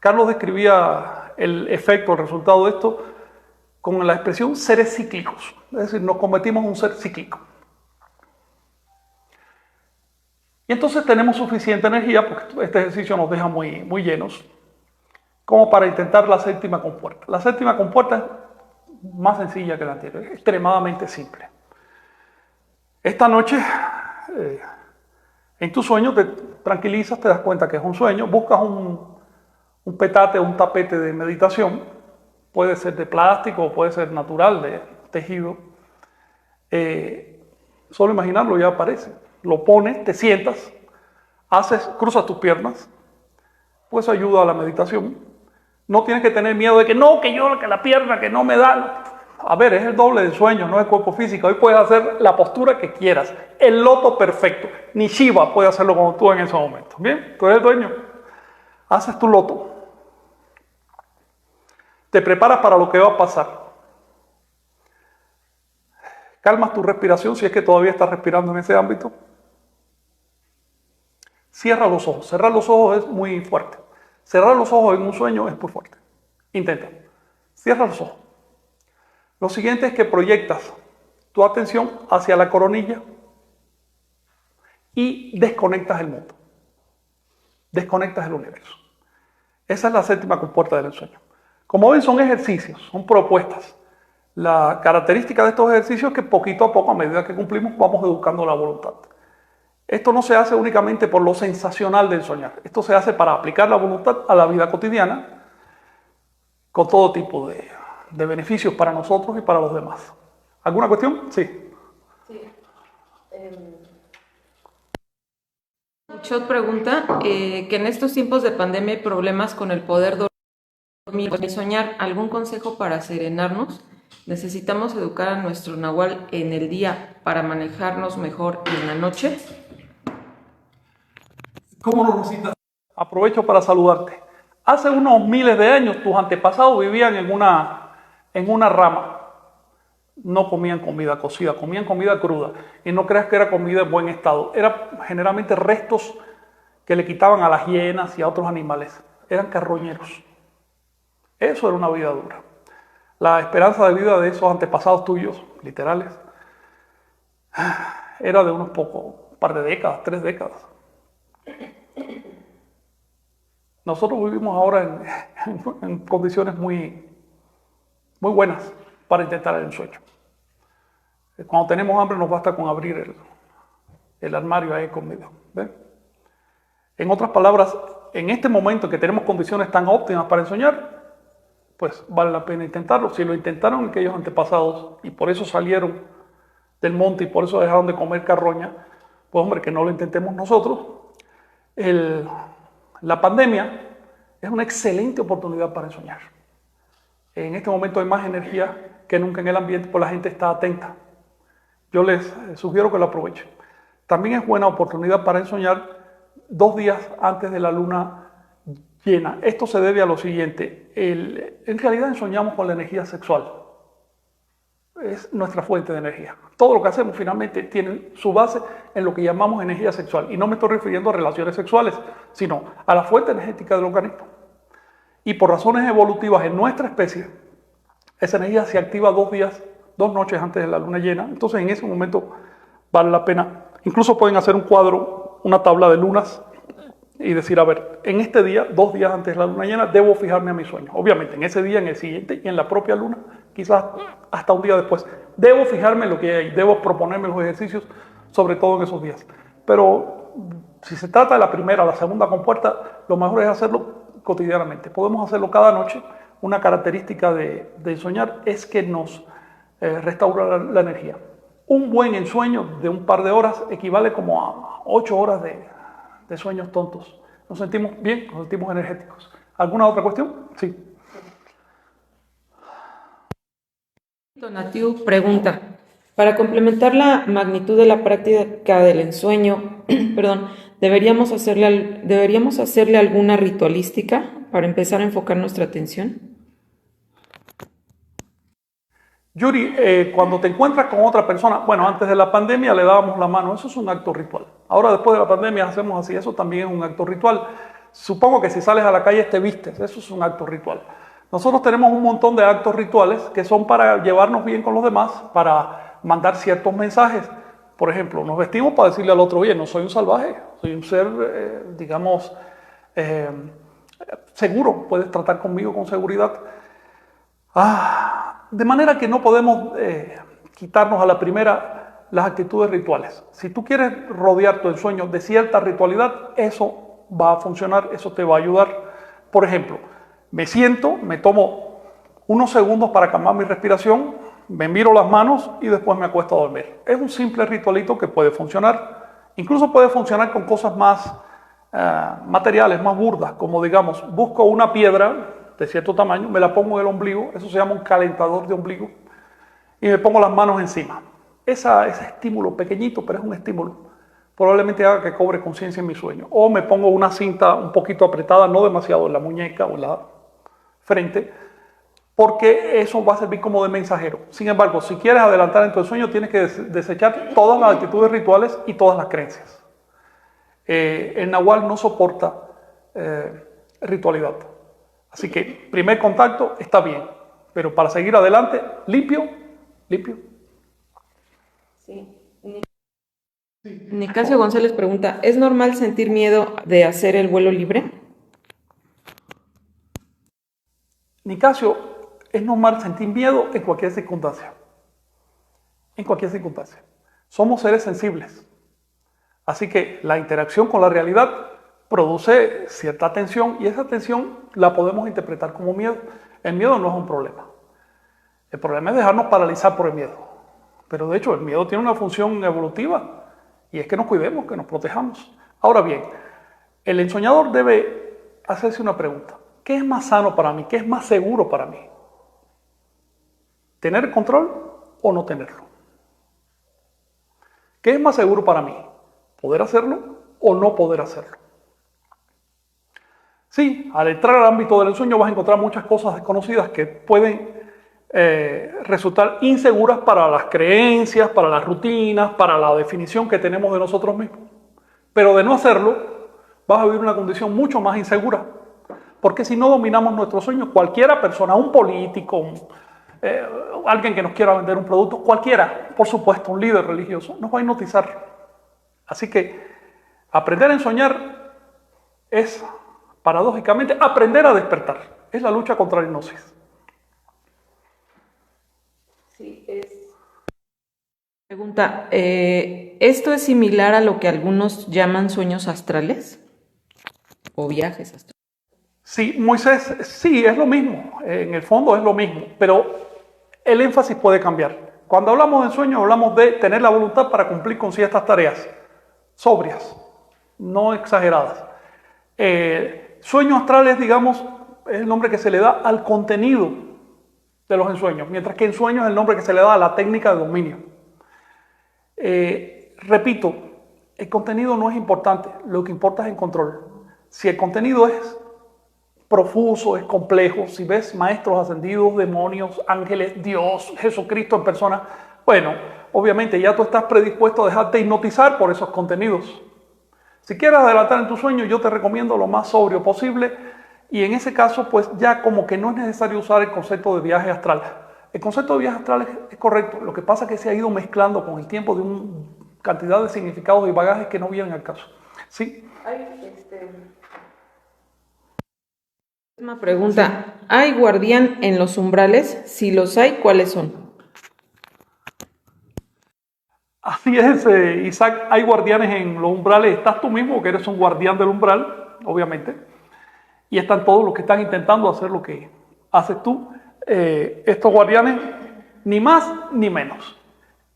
Carlos describía el efecto, el resultado de esto con la expresión seres cíclicos. Es decir, nos convertimos en un ser cíclico. Y entonces tenemos suficiente energía, porque este ejercicio nos deja muy llenos, como para intentar la séptima compuerta. La séptima compuerta es más sencilla que la anterior, es extremadamente simple. Esta noche, en tu sueño, te tranquilizas, te das cuenta que es un sueño, buscas un petate o un tapete de meditación, puede ser de plástico o puede ser natural, de tejido. Solo imaginarlo ya aparece. Lo pones, te sientas, cruzas tus piernas, pues ayuda a la meditación. No tienes que tener miedo de que no, que la pierna, que no me da. A ver, es el doble del sueño, no es el cuerpo físico. Hoy puedes hacer la postura que quieras, el loto perfecto. Ni Shiva puede hacerlo como tú en ese momento. Bien, tú eres el dueño. Haces tu loto. Te preparas para lo que va a pasar. Calmas tu respiración si es que todavía estás respirando en ese ámbito. Cierra los ojos. Cerrar los ojos es muy fuerte. Cerrar los ojos en un sueño es muy fuerte. Intenta. Cierra los ojos. Lo siguiente es que proyectas tu atención hacia la coronilla y desconectas el mundo. Desconectas el universo. Esa es la séptima compuerta del ensueño. Como ven, son ejercicios, son propuestas. La característica de estos ejercicios es que poquito a poco, a medida que cumplimos, vamos educando la voluntad. Esto no se hace únicamente por lo sensacional del soñar. Esto se hace para aplicar la voluntad a la vida cotidiana con todo tipo de beneficios para nosotros y para los demás. ¿Alguna cuestión? Sí. Sí. Chot pregunta que en estos tiempos de pandemia hay problemas con el poder dormir y soñar. ¿Algún consejo para serenarnos? ¿Necesitamos educar a nuestro nahual en el día para manejarnos mejor en la noche? ¿Cómo lo necesitas? Aprovecho para saludarte. Hace unos miles de años tus antepasados vivían en una rama. No comían comida cocida, comían comida cruda. Y no creas que era comida en buen estado. Eran generalmente restos que le quitaban a las hienas y a otros animales. Eran carroñeros. Eso era una vida dura. La esperanza de vida de esos antepasados tuyos, literales, era de unos pocos, un par de décadas, 3 décadas. Nosotros vivimos ahora en condiciones muy buenas para intentar el ensueño. Cuando tenemos hambre nos basta con abrir el armario ahí conmigo. ¿Ven? En otras palabras, en este momento que tenemos condiciones tan óptimas para ensoñar, pues vale la pena intentarlo. Si lo intentaron aquellos antepasados y por eso salieron del monte y por eso dejaron de comer carroña, pues hombre, que no lo intentemos nosotros. La pandemia es una excelente oportunidad para ensoñar. En este momento hay más energía que nunca en el ambiente, pues la gente está atenta. Yo les sugiero que lo aprovechen. También es buena oportunidad para ensoñar 2 días antes de la luna llena. Esto se debe a lo siguiente. En realidad ensoñamos con la energía sexual. Es nuestra fuente de energía. Todo lo que hacemos finalmente tiene su base en lo que llamamos energía sexual. Y no me estoy refiriendo a relaciones sexuales, sino a la fuente energética del organismo. Y por razones evolutivas en nuestra especie, esa energía se activa 2 noches antes de la luna llena. Entonces en ese momento vale la pena. Incluso pueden hacer un cuadro, una tabla de lunas y decir, a ver, en este día, 2 días antes de la luna llena, debo fijarme a mi sueño. Obviamente, en ese día, en el siguiente y en la propia luna, quizás hasta un día después. Debo fijarme en lo que hay, debo proponerme los ejercicios, sobre todo en esos días. Pero si se trata de la primera o la segunda compuerta, lo mejor es hacerlo cotidianamente. Podemos hacerlo cada noche. Una característica de soñar es que nos restaura la energía. Un buen ensueño de un par de horas equivale como a 8 horas de sueños tontos. Nos sentimos bien, nos sentimos energéticos. ¿Alguna otra cuestión? Sí. Donatiu pregunta, para complementar la magnitud de la práctica del ensueño, ¿deberíamos hacerle alguna ritualística para empezar a enfocar nuestra atención? Yuri, cuando te encuentras con otra persona, bueno, antes de la pandemia le dábamos la mano, eso es un acto ritual. Ahora después de la pandemia hacemos así, eso también es un acto ritual. Supongo que si sales a la calle te vistes, eso es un acto ritual. Nosotros tenemos un montón de actos rituales que son para llevarnos bien con los demás, para mandar ciertos mensajes. Por ejemplo, nos vestimos para decirle al otro, oye, no soy un salvaje, soy un ser, digamos, seguro, puedes tratar conmigo con seguridad. De manera que no podemos quitarnos a la primera las actitudes rituales. Si tú quieres rodear tu ensueño de cierta ritualidad, eso va a funcionar, eso te va a ayudar. Por ejemplo, me siento, me tomo unos segundos para calmar mi respiración, me miro las manos y después me acuesto a dormir. Es un simple ritualito que puede funcionar. Incluso puede funcionar con cosas más materiales, más burdas, como digamos, busco una piedra de cierto tamaño, me la pongo en el ombligo, eso se llama un calentador de ombligo, y me pongo las manos encima. Ese estímulo pequeñito, pero es un estímulo, probablemente haga que cobre conciencia en mi sueño. O me pongo una cinta un poquito apretada, no demasiado en la muñeca o en la frente, porque eso va a servir como de mensajero. Sin embargo, si quieres adelantar en tu sueño, tienes que desechar todas las actitudes rituales y todas las creencias. El Nahual no soporta ritualidad. Así que primer contacto está bien, pero para seguir adelante, limpio. Sí. Nicasio González pregunta, ¿es normal sentir miedo de hacer el vuelo libre? Nicasio, es normal sentir miedo en cualquier circunstancia. En cualquier circunstancia. Somos seres sensibles. Así que la interacción con la realidad produce cierta tensión y esa tensión la podemos interpretar como miedo. El miedo no es un problema. El problema es dejarnos paralizar por el miedo. Pero de hecho el miedo tiene una función evolutiva y es que nos cuidemos, que nos protejamos. Ahora bien, el ensoñador debe hacerse una pregunta. ¿Qué es más sano para mí? ¿Qué es más seguro para mí? ¿Tener control o no tenerlo? ¿Qué es más seguro para mí? ¿Poder hacerlo o no poder hacerlo? Sí, al entrar al ámbito del ensueño vas a encontrar muchas cosas desconocidas que pueden resultar inseguras para las creencias, para las rutinas, para la definición que tenemos de nosotros mismos. Pero de no hacerlo, vas a vivir una condición mucho más insegura. Porque si no dominamos nuestros sueños, cualquiera persona, un político, alguien que nos quiera vender un producto, cualquiera, por supuesto, un líder religioso, nos va a hipnotizar. Así que aprender a ensoñar es, paradójicamente, aprender a despertar. Es la lucha contra la hipnosis. Sí, Pregunta, ¿esto es similar a lo que algunos llaman sueños astrales? ¿O viajes astrales? Sí, Moisés, sí, es lo mismo. En el fondo es lo mismo, pero el énfasis puede cambiar. Cuando hablamos de sueño, hablamos de tener la voluntad para cumplir con ciertas tareas sobrias, no exageradas. Sueños astrales, digamos, es el nombre que se le da al contenido de los ensueños, mientras que ensueño es el nombre que se le da a la técnica de dominio. Repito, el contenido no es importante, lo que importa es el control. Si el contenido es profuso, es complejo, si ves maestros ascendidos, demonios, ángeles, Dios, Jesucristo en persona, bueno, obviamente ya tú estás predispuesto a dejarte hipnotizar por esos contenidos. Si quieres adelantar en tu sueño, yo te recomiendo lo más sobrio posible y en ese caso, pues ya como que no es necesario usar el concepto de viaje astral. El concepto de viaje astral es correcto, lo que pasa es que se ha ido mezclando con el tiempo de una cantidad de significados y bagajes que no vienen al caso. ¿Sí? Última pregunta, ¿hay guardián en los umbrales? Si los hay, ¿cuáles son? Así es, Isaac, hay guardianes en los umbrales. Estás tú mismo, que eres un guardián del umbral, obviamente, y están todos los que están intentando hacer lo que haces tú. Estos guardianes, ni más ni menos.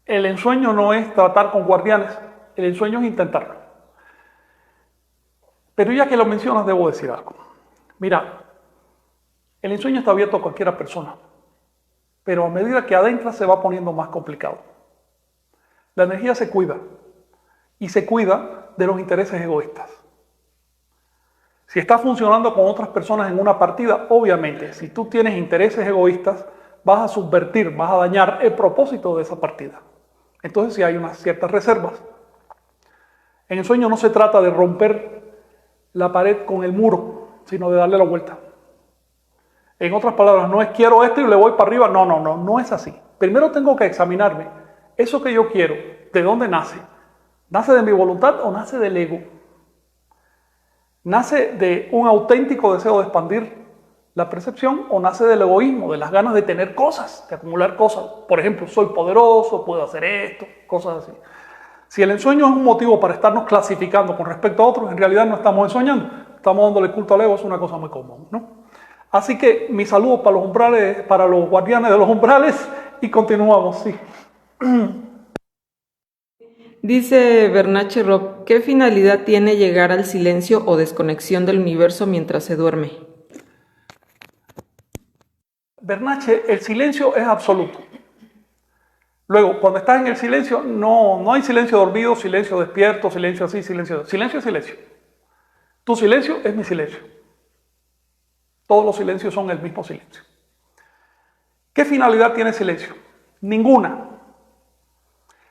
El ensueño no es tratar con guardianes, el ensueño es intentarlo. Pero ya que lo mencionas, debo decir algo. Mira, el ensueño está abierto a cualquier persona, pero a medida que adentra se va poniendo más complicado. La energía se cuida, y se cuida de los intereses egoístas. Si estás funcionando con otras personas en una partida, obviamente, si tú tienes intereses egoístas, vas a subvertir, vas a dañar el propósito de esa partida. Entonces sí hay unas ciertas reservas. En el sueño no se trata de romper la pared con el muro, sino de darle la vuelta. En otras palabras, no es quiero esto y le voy para arriba. No es así. Primero tengo que examinarme. Eso que yo quiero, ¿de dónde nace? ¿Nace de mi voluntad o nace del ego? ¿Nace de un auténtico deseo de expandir la percepción o nace del egoísmo, de las ganas de tener cosas, de acumular cosas? Por ejemplo, soy poderoso, puedo hacer esto, cosas así. Si el ensueño es un motivo para estarnos clasificando con respecto a otros, en realidad no estamos ensoñando, estamos dándole culto al ego, es una cosa muy común, ¿no? Así que mi saludo para los umbrales, para los guardianes de los umbrales, y continuamos, sí. Dice Bernache Rob, ¿qué finalidad tiene llegar al silencio o desconexión del universo mientras se duerme? Bernache, el silencio es absoluto. Luego, cuando estás en el silencio, no hay silencio dormido, silencio despierto, silencio así, silencio es silencio. Tu silencio es mi silencio. Todos los silencios son el mismo silencio. ¿Qué finalidad tiene el silencio? Ninguna.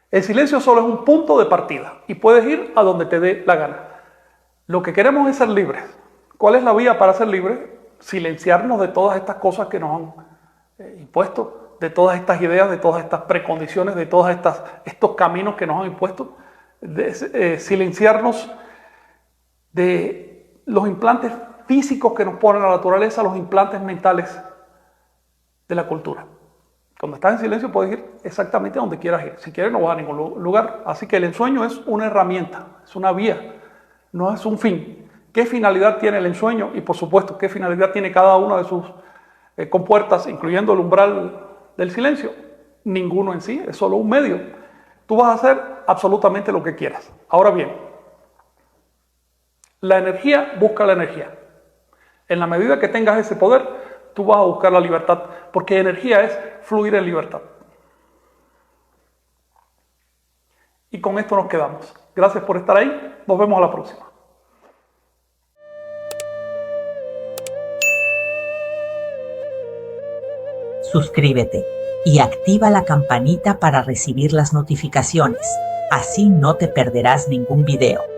El silencio solo es un punto de partida y puedes ir a donde te dé la gana. Lo que queremos es ser libres. ¿Cuál es la vía para ser libres? Silenciarnos de todas estas cosas que nos han impuesto, de todas estas ideas, de todas estas precondiciones, de todos estos caminos que nos han impuesto, silenciarnos de los implantes físicos que nos pone la naturaleza, los implantes mentales de la cultura. Cuando estás en silencio puedes ir exactamente a donde quieras ir. Si quieres no vas a ningún lugar. Así que el ensueño es una herramienta, es una vía, no es un fin. ¿Qué finalidad tiene el ensueño? Y por supuesto, ¿qué finalidad tiene cada una de sus compuertas, incluyendo el umbral del silencio? Ninguno en sí, es solo un medio. Tú vas a hacer absolutamente lo que quieras. Ahora bien, la energía busca la energía. En la medida que tengas ese poder, tú vas a buscar la libertad, porque energía es fluir en libertad. Y con esto nos quedamos. Gracias por estar ahí. Nos vemos a la próxima. Suscríbete y activa la campanita para recibir las notificaciones. Así no te perderás ningún video.